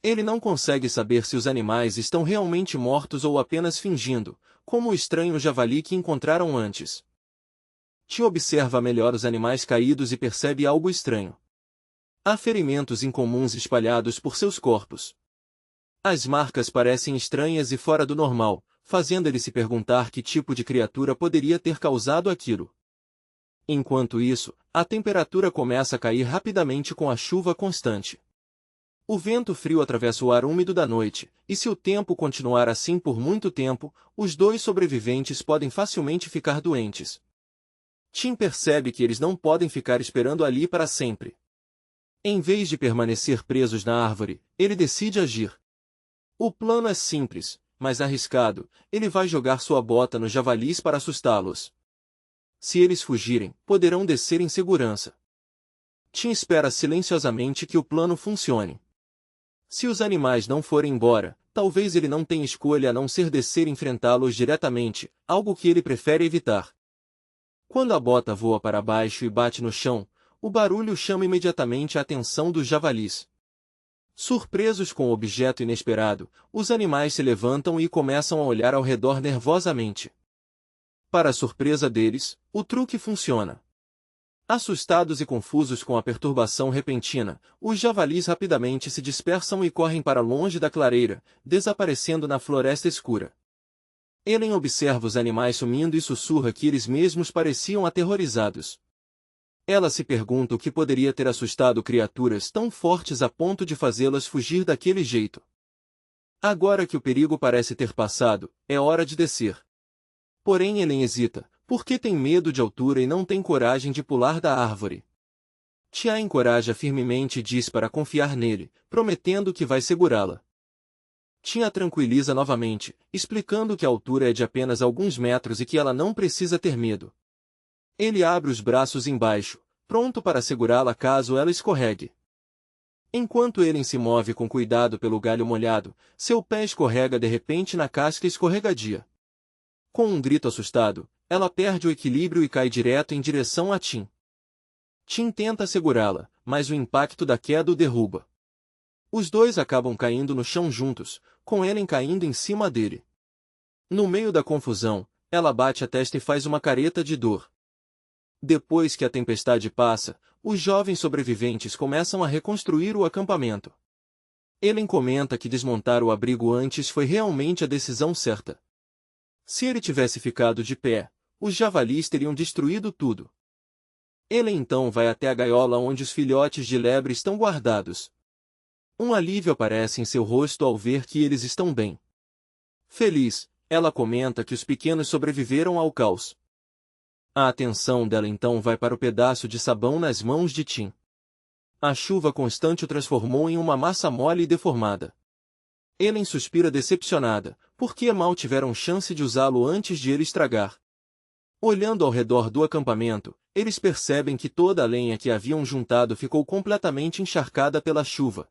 Ele não consegue saber se os animais estão realmente mortos ou apenas fingindo, como o estranho javali que encontraram antes. Tim observa melhor os animais caídos e percebe algo estranho. Há ferimentos incomuns espalhados por seus corpos. As marcas parecem estranhas e fora do normal, fazendo ele se perguntar que tipo de criatura poderia ter causado aquilo. Enquanto isso, a temperatura começa a cair rapidamente com a chuva constante. O vento frio atravessa o ar úmido da noite, e se o tempo continuar assim por muito tempo, os dois sobreviventes podem facilmente ficar doentes. Tim percebe que eles não podem ficar esperando ali para sempre. Em vez de permanecer presos na árvore, ele decide agir. O plano é simples, mas arriscado. Ele vai jogar sua bota nos javalis para assustá-los. Se eles fugirem, poderão descer em segurança. Tim espera silenciosamente que o plano funcione. Se os animais não forem embora, talvez ele não tenha escolha a não ser descer e enfrentá-los diretamente, algo que ele prefere evitar. Quando a bota voa para baixo e bate no chão, o barulho chama imediatamente a atenção dos javalis. Surpresos com o objeto inesperado, os animais se levantam e começam a olhar ao redor nervosamente. Para a surpresa deles, o truque funciona. Assustados e confusos com a perturbação repentina, os javalis rapidamente se dispersam e correm para longe da clareira, desaparecendo na floresta escura. Ellen observa os animais sumindo e sussurra que eles mesmos pareciam aterrorizados. Ela se pergunta o que poderia ter assustado criaturas tão fortes a ponto de fazê-las fugir daquele jeito. Agora que o perigo parece ter passado, é hora de descer. Porém Ellen hesita, porque tem medo de altura e não tem coragem de pular da árvore. Tia a encoraja firmemente e diz para confiar nele, prometendo que vai segurá-la. Tia a tranquiliza novamente, explicando que a altura é de apenas alguns metros e que ela não precisa ter medo. Ele abre os braços embaixo, pronto para segurá-la caso ela escorregue. Enquanto Ellen se move com cuidado pelo galho molhado, seu pé escorrega de repente na casca escorregadia. Com um grito assustado, ela perde o equilíbrio e cai direto em direção a Tim. Tim tenta segurá-la, mas o impacto da queda o derruba. Os dois acabam caindo no chão juntos, com Ellen caindo em cima dele. No meio da confusão, ela bate a testa e faz uma careta de dor. Depois que a tempestade passa, os jovens sobreviventes começam a reconstruir o acampamento. Ellen comenta que desmontar o abrigo antes foi realmente a decisão certa. Se ele tivesse ficado de pé, os javalis teriam destruído tudo. Ellen então vai até a gaiola onde os filhotes de lebre estão guardados. Um alívio aparece em seu rosto ao ver que eles estão bem. Feliz, ela comenta que os pequenos sobreviveram ao caos. A atenção dela então vai para o pedaço de sabão nas mãos de Tim. A chuva constante o transformou em uma massa mole e deformada. Ellen suspira decepcionada, porque mal tiveram chance de usá-lo antes de ele estragar. Olhando ao redor do acampamento, eles percebem que toda a lenha que haviam juntado ficou completamente encharcada pela chuva.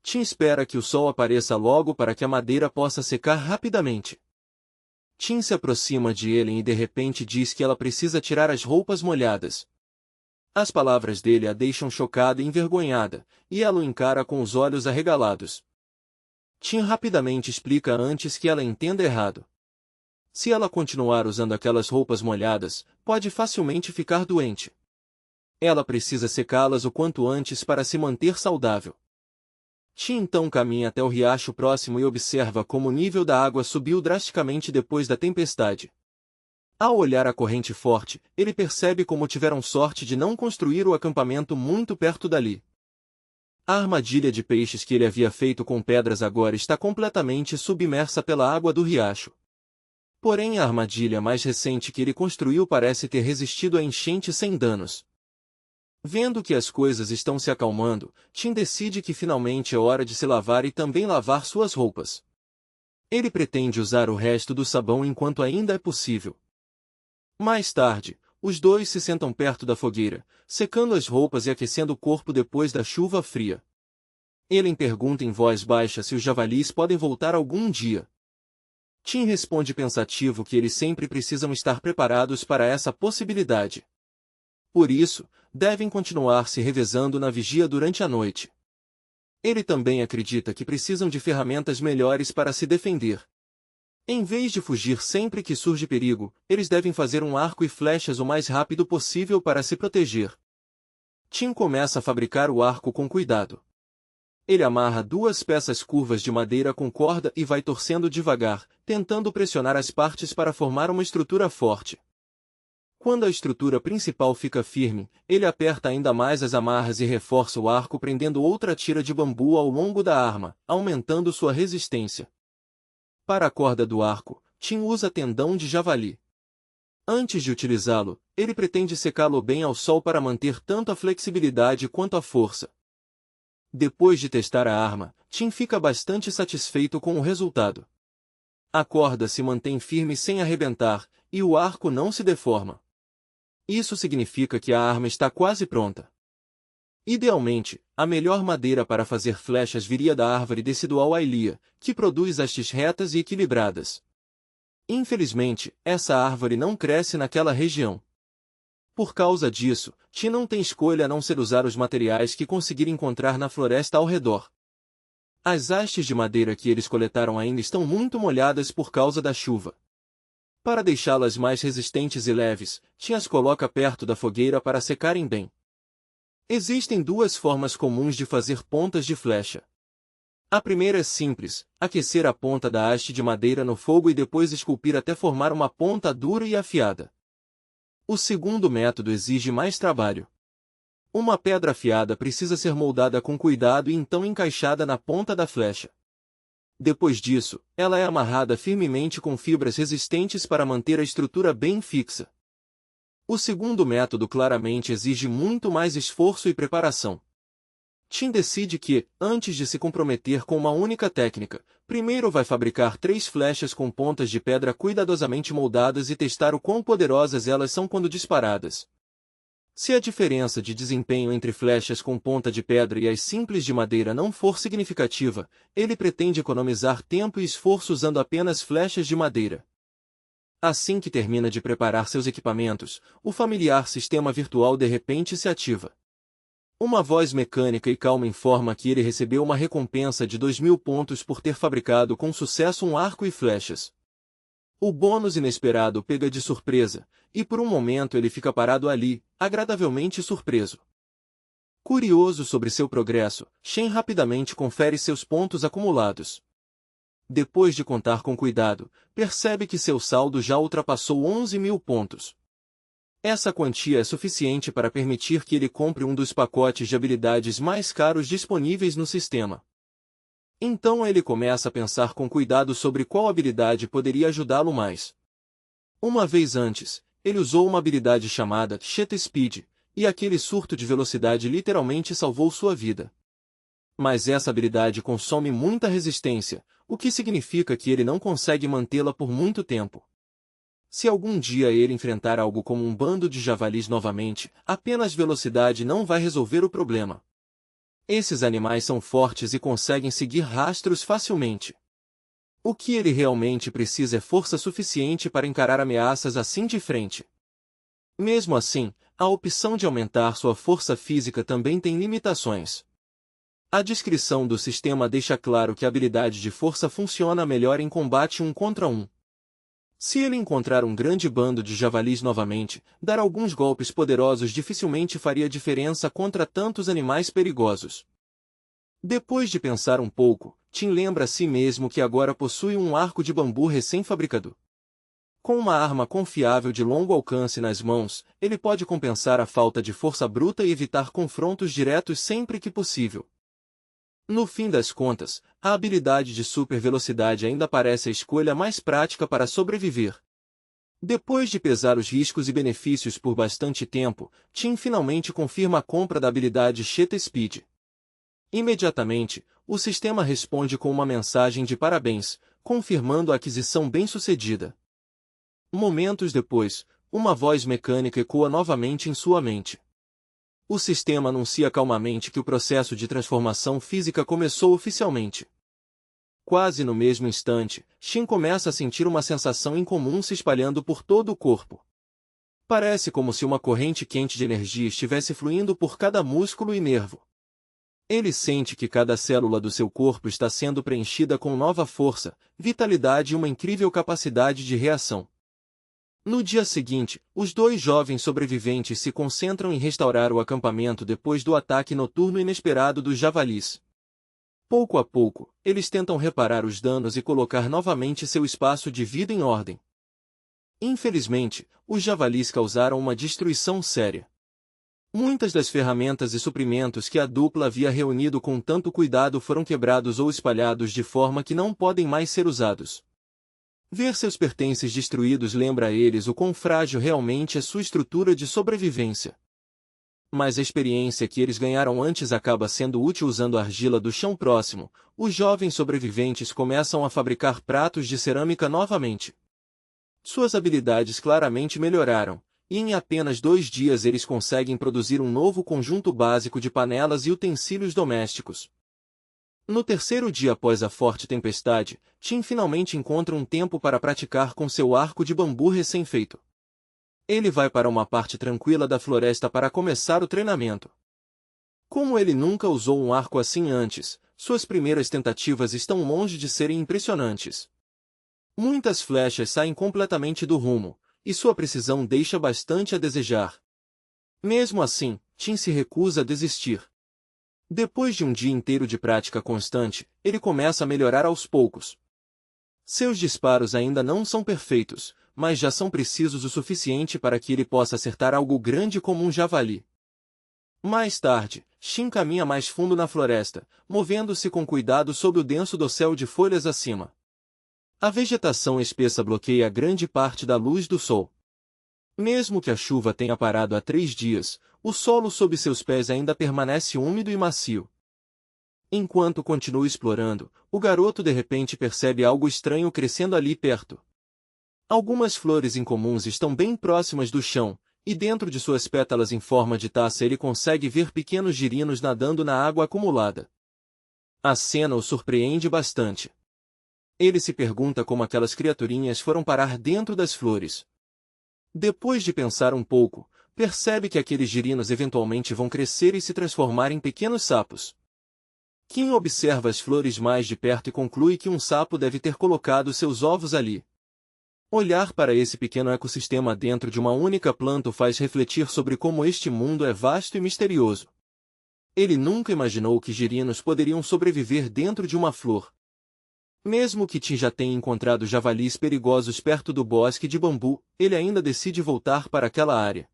Tim espera que o sol apareça logo para que a madeira possa secar rapidamente. Tim se aproxima de Ellen e de repente diz que ela precisa tirar as roupas molhadas. As palavras dele a deixam chocada e envergonhada, e ela o encara com os olhos arregalados. Tim rapidamente explica antes que ela entenda errado. Se ela continuar usando aquelas roupas molhadas, pode facilmente ficar doente. Ela precisa secá-las o quanto antes para se manter saudável. Tim então caminha até o riacho próximo e observa como o nível da água subiu drasticamente depois da tempestade. Ao olhar a corrente forte, ele percebe como tiveram sorte de não construir o acampamento muito perto dali. A armadilha de peixes que ele havia feito com pedras agora está completamente submersa pela água do riacho. Porém, a armadilha mais recente que ele construiu parece ter resistido à enchente sem danos. Vendo que as coisas estão se acalmando, Tim decide que finalmente é hora de se lavar e também lavar suas roupas. Ele pretende usar o resto do sabão enquanto ainda é possível. Mais tarde, os dois se sentam perto da fogueira, secando as roupas e aquecendo o corpo depois da chuva fria. Ele pergunta em voz baixa se os javalis podem voltar algum dia. Tim responde pensativo que eles sempre precisam estar preparados para essa possibilidade. Por isso, devem continuar se revezando na vigia durante a noite. Ele também acredita que precisam de ferramentas melhores para se defender. Em vez de fugir sempre que surge perigo, eles devem fazer um arco e flechas o mais rápido possível para se proteger. Tim começa a fabricar o arco com cuidado. Ele amarra duas peças curvas de madeira com corda e vai torcendo devagar, tentando pressionar as partes para formar uma estrutura forte. Quando a estrutura principal fica firme, ele aperta ainda mais as amarras e reforça o arco prendendo outra tira de bambu ao longo da arma, aumentando sua resistência. Para a corda do arco, Tim usa tendão de javali. Antes de utilizá-lo, ele pretende secá-lo bem ao sol para manter tanto a flexibilidade quanto a força. Depois de testar a arma, Tim fica bastante satisfeito com o resultado. A corda se mantém firme sem arrebentar, e o arco não se deforma. Isso significa que a arma está quase pronta. Idealmente, a melhor madeira para fazer flechas viria da árvore decidual Ailia, que produz hastes retas e equilibradas. Infelizmente, essa árvore não cresce naquela região. Por causa disso, Tim não tem escolha a não ser usar os materiais que conseguir encontrar na floresta ao redor. As hastes de madeira que eles coletaram ainda estão muito molhadas por causa da chuva. Para deixá-las mais resistentes e leves, Tim as coloca perto da fogueira para secarem bem. Existem duas formas comuns de fazer pontas de flecha. A primeira é simples, aquecer a ponta da haste de madeira no fogo e depois esculpir até formar uma ponta dura e afiada. O segundo método exige mais trabalho. Uma pedra afiada precisa ser moldada com cuidado e então encaixada na ponta da flecha. Depois disso, ela é amarrada firmemente com fibras resistentes para manter a estrutura bem fixa. O segundo método claramente exige muito mais esforço e preparação. Tim decide que, antes de se comprometer com uma única técnica, primeiro vai fabricar 3 flechas com pontas de pedra cuidadosamente moldadas e testar o quão poderosas elas são quando disparadas. Se a diferença de desempenho entre flechas com ponta de pedra e as simples de madeira não for significativa, ele pretende economizar tempo e esforço usando apenas flechas de madeira. Assim que termina de preparar seus equipamentos, o familiar sistema virtual de repente se ativa. Uma voz mecânica e calma informa que ele recebeu uma recompensa de 2.000 pontos por ter fabricado com sucesso um arco e flechas. O bônus inesperado pega de surpresa, e por um momento ele fica parado ali, agradavelmente surpreso. Curioso sobre seu progresso, Shen rapidamente confere seus pontos acumulados. Depois de contar com cuidado, percebe que seu saldo já ultrapassou 11.000 pontos. Essa quantia é suficiente para permitir que ele compre um dos pacotes de habilidades mais caros disponíveis no sistema. Então ele começa a pensar com cuidado sobre qual habilidade poderia ajudá-lo mais. Uma vez antes, ele usou uma habilidade chamada Shet Speed, e aquele surto de velocidade literalmente salvou sua vida. Mas essa habilidade consome muita resistência, o que significa que ele não consegue mantê-la por muito tempo. Se algum dia ele enfrentar algo como um bando de javalis novamente, apenas velocidade não vai resolver o problema. Esses animais são fortes e conseguem seguir rastros facilmente. O que ele realmente precisa é força suficiente para encarar ameaças assim de frente. Mesmo assim, a opção de aumentar sua força física também tem limitações. A descrição do sistema deixa claro que a habilidade de força funciona melhor em combate 1 contra 1. Se ele encontrar um grande bando de javalis novamente, dar alguns golpes poderosos dificilmente faria diferença contra tantos animais perigosos. Depois de pensar um pouco, Tim lembra a si mesmo que agora possui um arco de bambu recém-fabricado. Com uma arma confiável de longo alcance nas mãos, ele pode compensar a falta de força bruta e evitar confrontos diretos sempre que possível. No fim das contas, a habilidade de super velocidade ainda parece a escolha mais prática para sobreviver. Depois de pesar os riscos e benefícios por bastante tempo, Tim finalmente confirma a compra da habilidade Cheetah Speed. Imediatamente, o sistema responde com uma mensagem de parabéns, confirmando a aquisição bem-sucedida. Momentos depois, uma voz mecânica ecoa novamente em sua mente. O sistema anuncia calmamente que o processo de transformação física começou oficialmente. Quase no mesmo instante, Shin começa a sentir uma sensação incomum se espalhando por todo o corpo. Parece como se uma corrente quente de energia estivesse fluindo por cada músculo e nervo. Ele sente que cada célula do seu corpo está sendo preenchida com nova força, vitalidade e uma incrível capacidade de reação. No dia seguinte, os dois jovens sobreviventes se concentram em restaurar o acampamento depois do ataque noturno inesperado dos javalis. Pouco a pouco, eles tentam reparar os danos e colocar novamente seu espaço de vida em ordem. Infelizmente, os javalis causaram uma destruição séria. Muitas das ferramentas e suprimentos que a dupla havia reunido com tanto cuidado foram quebrados ou espalhados de forma que não podem mais ser usados. Ver seus pertences destruídos lembra a eles o quão frágil realmente é sua estrutura de sobrevivência. Mas a experiência que eles ganharam antes acaba sendo útil usando a argila do chão próximo. Os jovens sobreviventes começam a fabricar pratos de cerâmica novamente. Suas habilidades claramente melhoraram, e em apenas 2 dias eles conseguem produzir um novo conjunto básico de panelas e utensílios domésticos. No terceiro dia após a forte tempestade, Tim finalmente encontra um tempo para praticar com seu arco de bambu recém-feito. Ele vai para uma parte tranquila da floresta para começar o treinamento. Como ele nunca usou um arco assim antes, suas primeiras tentativas estão longe de serem impressionantes. Muitas flechas saem completamente do rumo, e sua precisão deixa bastante a desejar. Mesmo assim, Tim se recusa a desistir. Depois de um dia inteiro de prática constante, ele começa a melhorar aos poucos. Seus disparos ainda não são perfeitos, mas já são precisos o suficiente para que ele possa acertar algo grande como um javali. Mais tarde, Shin caminha mais fundo na floresta, movendo-se com cuidado sob o denso dossel de folhas acima. A vegetação espessa bloqueia grande parte da luz do sol. Mesmo que a chuva tenha parado há 3 dias, o solo sob seus pés ainda permanece úmido e macio. Enquanto continua explorando, o garoto de repente percebe algo estranho crescendo ali perto. Algumas flores incomuns estão bem próximas do chão, e dentro de suas pétalas em forma de taça ele consegue ver pequenos girinos nadando na água acumulada. A cena o surpreende bastante. Ele se pergunta como aquelas criaturinhas foram parar dentro das flores. Depois de pensar um pouco, percebe que aqueles girinos eventualmente vão crescer e se transformar em pequenos sapos. Kim observa as flores mais de perto e conclui que um sapo deve ter colocado seus ovos ali. Olhar para esse pequeno ecossistema dentro de uma única planta o faz refletir sobre como este mundo é vasto e misterioso. Ele nunca imaginou que girinos poderiam sobreviver dentro de uma flor. Mesmo que Tim já tenha encontrado javalis perigosos perto do bosque de bambu, ele ainda decide voltar para aquela área.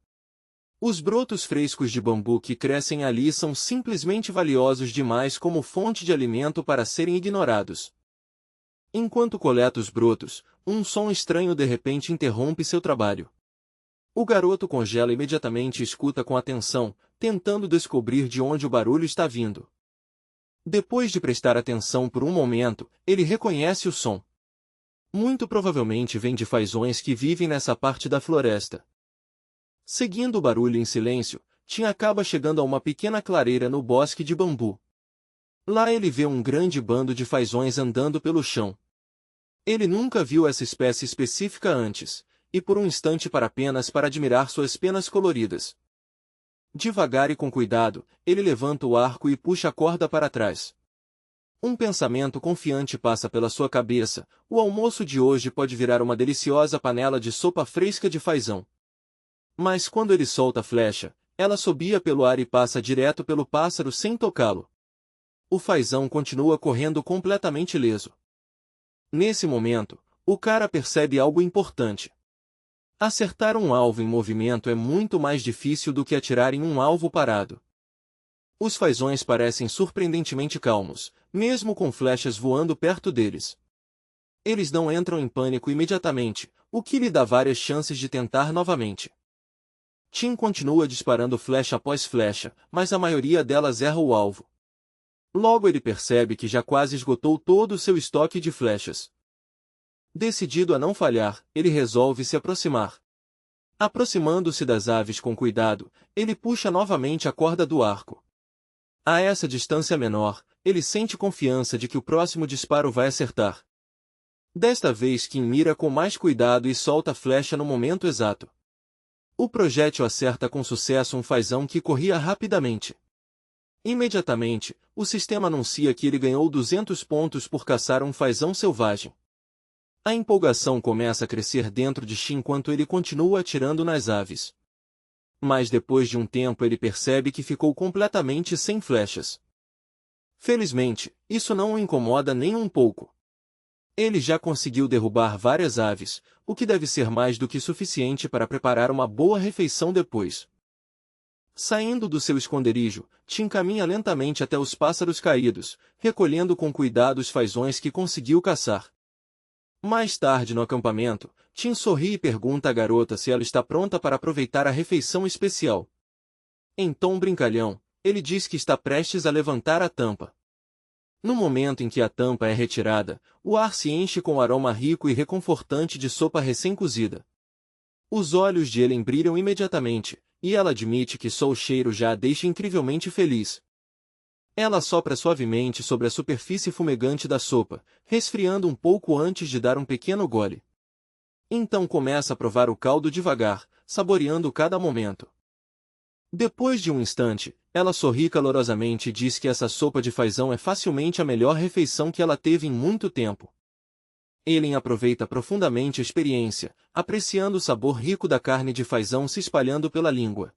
Os brotos frescos de bambu que crescem ali são simplesmente valiosos demais como fonte de alimento para serem ignorados. Enquanto coleta os brotos, um som estranho de repente interrompe seu trabalho. O garoto congela imediatamente e escuta com atenção, tentando descobrir de onde o barulho está vindo. Depois de prestar atenção por um momento, ele reconhece o som. Muito provavelmente vem de fazões que vivem nessa parte da floresta. Seguindo o barulho em silêncio, Tim acaba chegando a uma pequena clareira no bosque de bambu. Lá ele vê um grande bando de fazões andando pelo chão. Ele nunca viu essa espécie específica antes, e por um instante para apenas para admirar suas penas coloridas. Devagar e com cuidado, ele levanta o arco e puxa a corda para trás. Um pensamento confiante passa pela sua cabeça: o almoço de hoje pode virar uma deliciosa panela de sopa fresca de fazão. Mas quando ele solta a flecha, ela assobia pelo ar e passa direto pelo pássaro sem tocá-lo. O fazão continua correndo completamente ileso. Nesse momento, o cara percebe algo importante. Acertar um alvo em movimento é muito mais difícil do que atirar em um alvo parado. Os fazões parecem surpreendentemente calmos, mesmo com flechas voando perto deles. Eles não entram em pânico imediatamente, o que lhe dá várias chances de tentar novamente. Tim continua disparando flecha após flecha, mas a maioria delas erra o alvo. Logo ele percebe que já quase esgotou todo o seu estoque de flechas. Decidido a não falhar, ele resolve se aproximar. Aproximando-se das aves com cuidado, ele puxa novamente a corda do arco. A essa distância menor, ele sente confiança de que o próximo disparo vai acertar. Desta vez Kim mira com mais cuidado e solta a flecha no momento exato. O projétil acerta com sucesso um fazão que corria rapidamente. Imediatamente, o sistema anuncia que ele ganhou 200 pontos por caçar um fazão selvagem. A empolgação começa a crescer dentro de Shin enquanto ele continua atirando nas aves. Mas depois de um tempo ele percebe que ficou completamente sem flechas. Felizmente, isso não o incomoda nem um pouco. Ele já conseguiu derrubar várias aves, o que deve ser mais do que suficiente para preparar uma boa refeição depois. Saindo do seu esconderijo, Tim caminha lentamente até os pássaros caídos, recolhendo com cuidado os fazões que conseguiu caçar. Mais tarde no acampamento, Tim sorri e pergunta à garota se ela está pronta para aproveitar a refeição especial. Em tom brincalhão, ele diz que está prestes a levantar a tampa. No momento em que a tampa é retirada, o ar se enche com o aroma rico e reconfortante de sopa recém-cozida. Os olhos de Ellen brilham imediatamente, e ela admite que só o cheiro já a deixa incrivelmente feliz. Ela sopra suavemente sobre a superfície fumegante da sopa, resfriando um pouco antes de dar um pequeno gole. Então começa a provar o caldo devagar, saboreando cada momento. Depois de um instante, ela sorri calorosamente e diz que essa sopa de fazão é facilmente a melhor refeição que ela teve em muito tempo. Ellen aproveita profundamente a experiência, apreciando o sabor rico da carne de fazão se espalhando pela língua.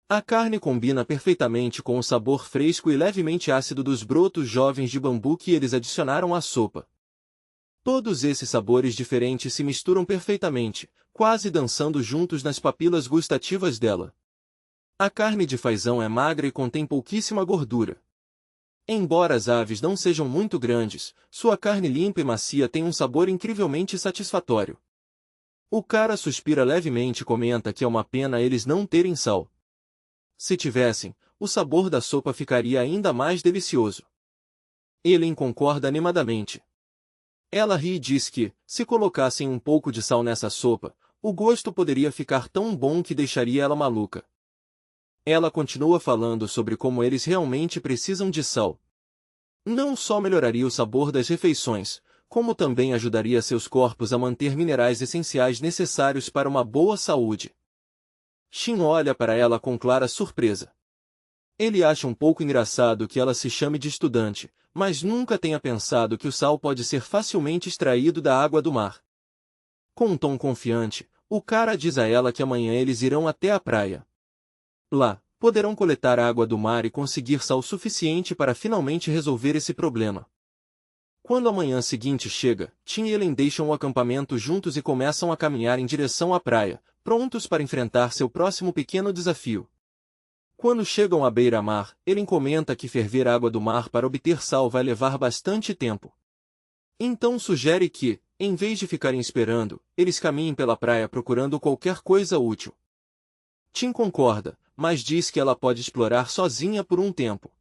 A carne combina perfeitamente com o sabor fresco e levemente ácido dos brotos jovens de bambu que eles adicionaram à sopa. Todos esses sabores diferentes se misturam perfeitamente, quase dançando juntos nas papilas gustativas dela. A carne de fazão é magra e contém pouquíssima gordura. Embora as aves não sejam muito grandes, sua carne limpa e macia tem um sabor incrivelmente satisfatório. O cara suspira levemente e comenta que é uma pena eles não terem sal. Se tivessem, o sabor da sopa ficaria ainda mais delicioso. Ellen concorda animadamente. Ela ri e diz que, se colocassem um pouco de sal nessa sopa, o gosto poderia ficar tão bom que deixaria ela maluca. Ela continua falando sobre como eles realmente precisam de sal. Não só melhoraria o sabor das refeições, como também ajudaria seus corpos a manter minerais essenciais necessários para uma boa saúde. Shin olha para ela com clara surpresa. Ele acha um pouco engraçado que ela se chame de estudante, mas nunca tenha pensado que o sal pode ser facilmente extraído da água do mar. Com um tom confiante, o cara diz a ela que amanhã eles irão até a praia. Lá, poderão coletar água do mar e conseguir sal suficiente para finalmente resolver esse problema. Quando a manhã seguinte chega, Tim e Ellen deixam o acampamento juntos e começam a caminhar em direção à praia, prontos para enfrentar seu próximo pequeno desafio. Quando chegam à beira-mar, Ellen comenta que ferver água do mar para obter sal vai levar bastante tempo. Então sugere que, em vez de ficarem esperando, eles caminhem pela praia procurando qualquer coisa útil. Tim concorda, mas diz que ela pode explorar sozinha por um tempo.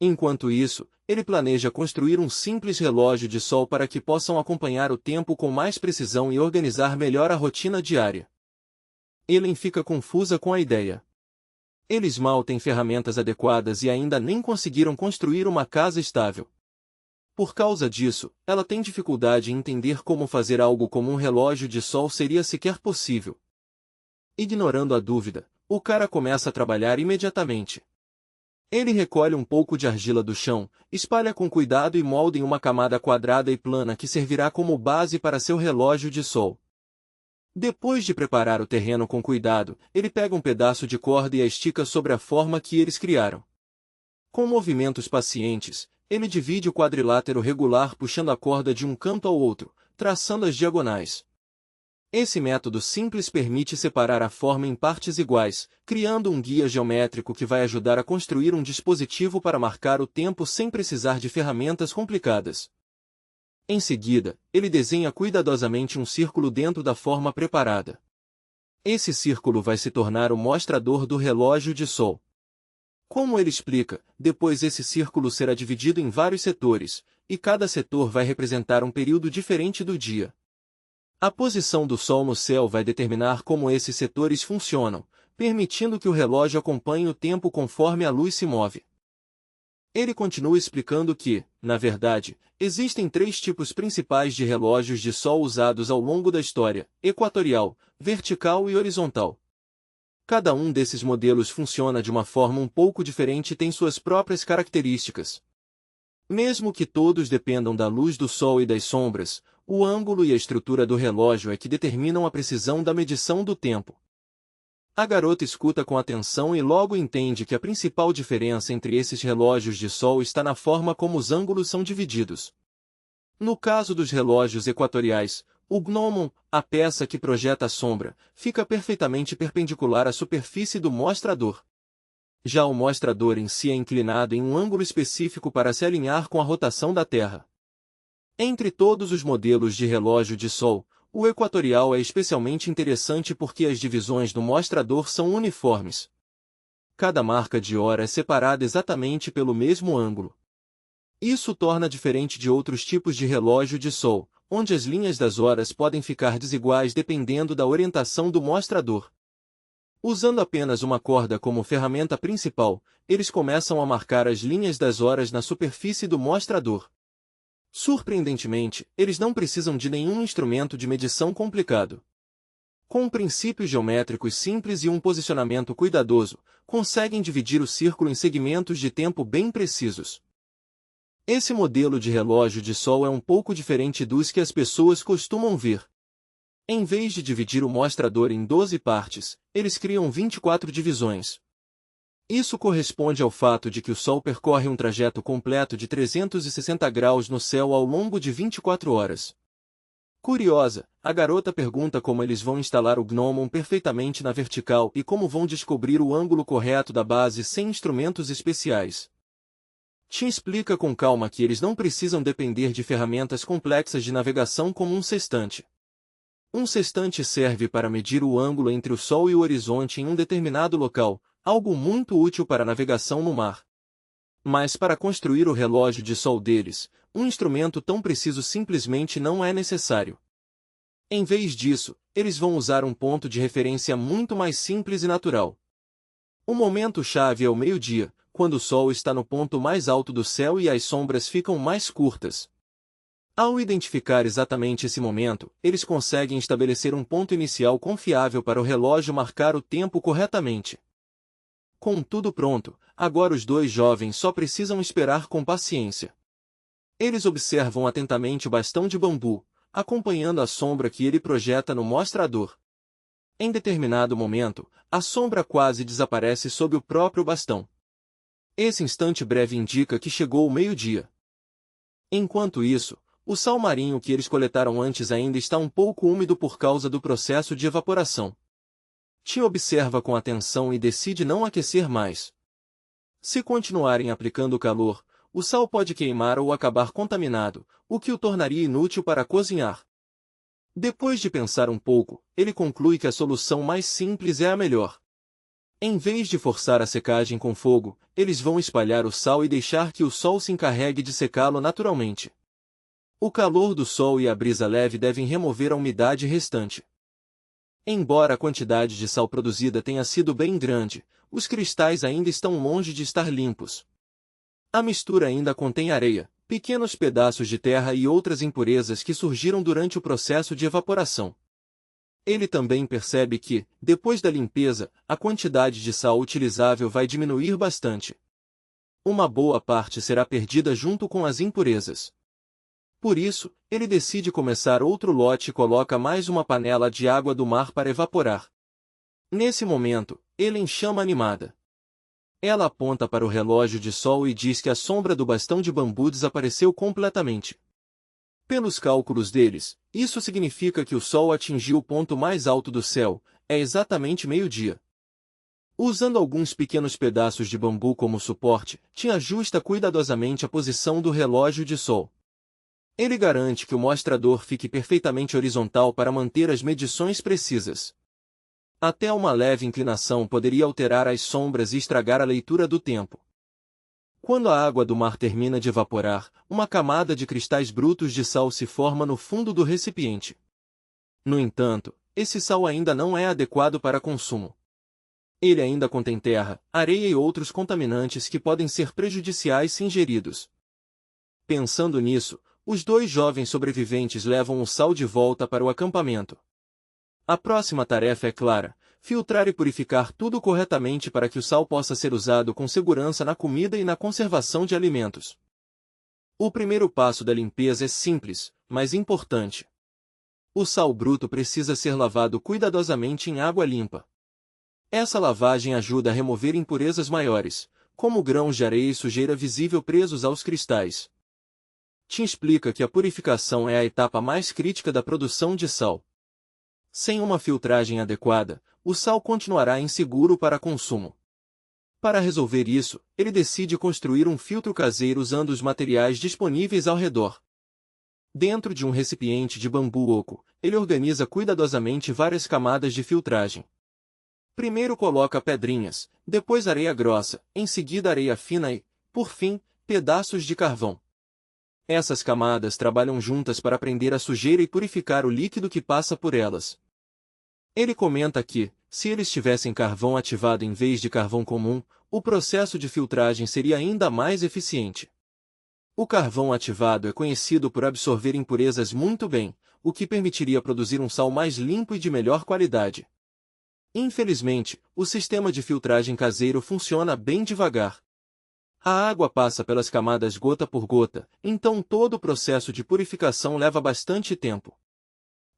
Enquanto isso, ele planeja construir um simples relógio de sol para que possam acompanhar o tempo com mais precisão e organizar melhor a rotina diária. Ellen fica confusa com a ideia. Eles mal têm ferramentas adequadas e ainda nem conseguiram construir uma casa estável. Por causa disso, ela tem dificuldade em entender como fazer algo como um relógio de sol seria sequer possível. Ignorando a dúvida, o cara começa a trabalhar imediatamente. Ele recolhe um pouco de argila do chão, espalha com cuidado e molda em uma camada quadrada e plana que servirá como base para seu relógio de sol. Depois de preparar o terreno com cuidado, ele pega um pedaço de corda e a estica sobre a forma que eles criaram. Com movimentos pacientes, ele divide o quadrilátero regular puxando a corda de um canto ao outro, traçando as diagonais. Esse método simples permite separar a forma em partes iguais, criando um guia geométrico que vai ajudar a construir um dispositivo para marcar o tempo sem precisar de ferramentas complicadas. Em seguida, ele desenha cuidadosamente um círculo dentro da forma preparada. Esse círculo vai se tornar o mostrador do relógio de sol. Como ele explica, depois esse círculo será dividido em vários setores, e cada setor vai representar um período diferente do dia. A posição do Sol no céu vai determinar como esses setores funcionam, permitindo que o relógio acompanhe o tempo conforme a luz se move. Ele continua explicando que, na verdade, existem 3 tipos principais de relógios de Sol usados ao longo da história: equatorial, vertical e horizontal. Cada um desses modelos funciona de uma forma um pouco diferente e tem suas próprias características. Mesmo que todos dependam da luz do Sol e das sombras, o ângulo e a estrutura do relógio é que determinam a precisão da medição do tempo. A garota escuta com atenção e logo entende que a principal diferença entre esses relógios de sol está na forma como os ângulos são divididos. No caso dos relógios equatoriais, o gnomon, a peça que projeta a sombra, fica perfeitamente perpendicular à superfície do mostrador. Já o mostrador em si é inclinado em um ângulo específico para se alinhar com a rotação da Terra. Entre todos os modelos de relógio de sol, o equatorial é especialmente interessante porque as divisões do mostrador são uniformes. Cada marca de hora é separada exatamente pelo mesmo ângulo. Isso torna diferente de outros tipos de relógio de sol, onde as linhas das horas podem ficar desiguais dependendo da orientação do mostrador. Usando apenas uma corda como ferramenta principal, eles começam a marcar as linhas das horas na superfície do mostrador. Surpreendentemente, eles não precisam de nenhum instrumento de medição complicado. Com princípios geométricos simples e um posicionamento cuidadoso, conseguem dividir o círculo em segmentos de tempo bem precisos. Esse modelo de relógio de sol é um pouco diferente dos que as pessoas costumam ver. Em vez de dividir o mostrador em 12 partes, eles criam 24 divisões. Isso corresponde ao fato de que o Sol percorre um trajeto completo de 360 graus no céu ao longo de 24 horas. Curiosa, a garota pergunta como eles vão instalar o gnomon perfeitamente na vertical e como vão descobrir o ângulo correto da base sem instrumentos especiais. Tim explica com calma que eles não precisam depender de ferramentas complexas de navegação como um sextante. Um sextante serve para medir o ângulo entre o Sol e o horizonte em um determinado local, algo muito útil para a navegação no mar. Mas para construir o relógio de sol deles, um instrumento tão preciso simplesmente não é necessário. Em vez disso, eles vão usar um ponto de referência muito mais simples e natural. O momento-chave é o meio-dia, quando o Sol está no ponto mais alto do céu e as sombras ficam mais curtas. Ao identificar exatamente esse momento, eles conseguem estabelecer um ponto inicial confiável para o relógio marcar o tempo corretamente. Com tudo pronto, agora os 2 jovens só precisam esperar com paciência. Eles observam atentamente o bastão de bambu, acompanhando a sombra que ele projeta no mostrador. Em determinado momento, a sombra quase desaparece sob o próprio bastão. Esse instante breve indica que chegou o meio-dia. Enquanto isso, o sal marinho que eles coletaram antes ainda está um pouco úmido por causa do processo de evaporação. Tim observa com atenção e decide não aquecer mais. Se continuarem aplicando calor, o sal pode queimar ou acabar contaminado, o que o tornaria inútil para cozinhar. Depois de pensar um pouco, ele conclui que a solução mais simples é a melhor. Em vez de forçar a secagem com fogo, eles vão espalhar o sal e deixar que o sol se encarregue de secá-lo naturalmente. O calor do sol e a brisa leve devem remover a umidade restante. Embora a quantidade de sal produzida tenha sido bem grande, os cristais ainda estão longe de estar limpos. A mistura ainda contém areia, pequenos pedaços de terra e outras impurezas que surgiram durante o processo de evaporação. Ele também percebe que, depois da limpeza, a quantidade de sal utilizável vai diminuir bastante. uma boa parte será perdida junto com as impurezas. Por isso, ele decide começar outro lote e coloca mais uma panela de água do mar para evaporar. Nesse momento, Ellen chama animada. Ela aponta para o relógio de sol e diz que a sombra do bastão de bambu desapareceu completamente. Pelos cálculos deles, isso significa que o sol atingiu o ponto mais alto do céu, é exatamente meio-dia. Usando alguns pequenos pedaços de bambu como suporte, Tim ajusta cuidadosamente a posição do relógio de sol. Ele garante que o mostrador fique perfeitamente horizontal para manter as medições precisas. Até uma leve inclinação poderia alterar as sombras e estragar a leitura do tempo. Quando a água do mar termina de evaporar, uma camada de cristais brutos de sal se forma no fundo do recipiente. No entanto, esse sal ainda não é adequado para consumo. Ele ainda contém terra, areia e outros contaminantes que podem ser prejudiciais se ingeridos. Pensando nisso, os dois jovens sobreviventes levam o sal de volta para o acampamento. A próxima tarefa é clara: filtrar e purificar tudo corretamente para que o sal possa ser usado com segurança na comida e na conservação de alimentos. O primeiro passo da limpeza é simples, mas importante. O sal bruto precisa ser lavado cuidadosamente em água limpa. Essa lavagem ajuda a remover impurezas maiores, como grãos de areia e sujeira visível presos aos cristais. Tim explica que a purificação é a etapa mais crítica da produção de sal. Sem uma filtragem adequada, o sal continuará inseguro para consumo. Para resolver isso, ele decide construir um filtro caseiro usando os materiais disponíveis ao redor. Dentro de um recipiente de bambu oco, ele organiza cuidadosamente várias camadas de filtragem. Primeiro coloca pedrinhas, depois areia grossa, em seguida areia fina e, por fim, pedaços de carvão. Essas camadas trabalham juntas para prender a sujeira e purificar o líquido que passa por elas. Ele comenta que, se eles tivessem carvão ativado em vez de carvão comum, o processo de filtragem seria ainda mais eficiente. O carvão ativado é conhecido por absorver impurezas muito bem, o que permitiria produzir um sal mais limpo e de melhor qualidade. Infelizmente, o sistema de filtragem caseiro funciona bem devagar. A água passa pelas camadas gota por gota, então todo o processo de purificação leva bastante tempo.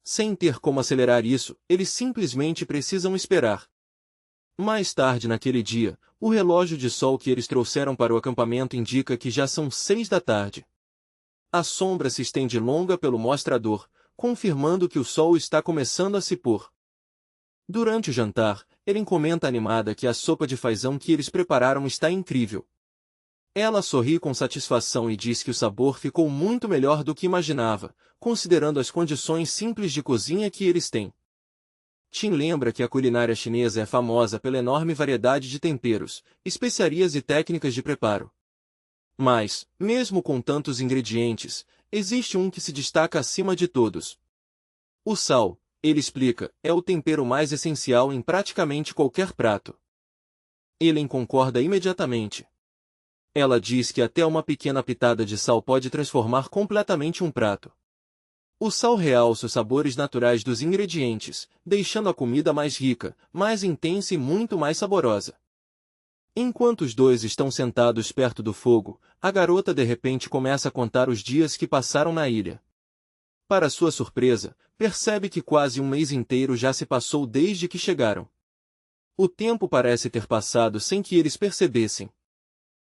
Sem ter como acelerar isso, eles simplesmente precisam esperar. Mais tarde naquele dia, o relógio de sol que eles trouxeram para o acampamento indica que já são 6 da tarde. A sombra se estende longa pelo mostrador, confirmando que o sol está começando a se pôr. Durante o jantar, Ellen comenta animada que a sopa de fazão que eles prepararam está incrível. Ela sorri com satisfação e diz que o sabor ficou muito melhor do que imaginava, considerando as condições simples de cozinha que eles têm. Tim lembra que a culinária chinesa é famosa pela enorme variedade de temperos, especiarias e técnicas de preparo. Mas, mesmo com tantos ingredientes, existe um que se destaca acima de todos. O sal, ele explica, é o tempero mais essencial em praticamente qualquer prato. Ellen concorda imediatamente. Ela diz que até uma pequena pitada de sal pode transformar completamente um prato. O sal realça os sabores naturais dos ingredientes, deixando a comida mais rica, mais intensa e muito mais saborosa. Enquanto os dois estão sentados perto do fogo, a garota de repente começa a contar os dias que passaram na ilha. Para sua surpresa, percebe que quase um mês inteiro já se passou desde que chegaram. O tempo parece ter passado sem que eles percebessem.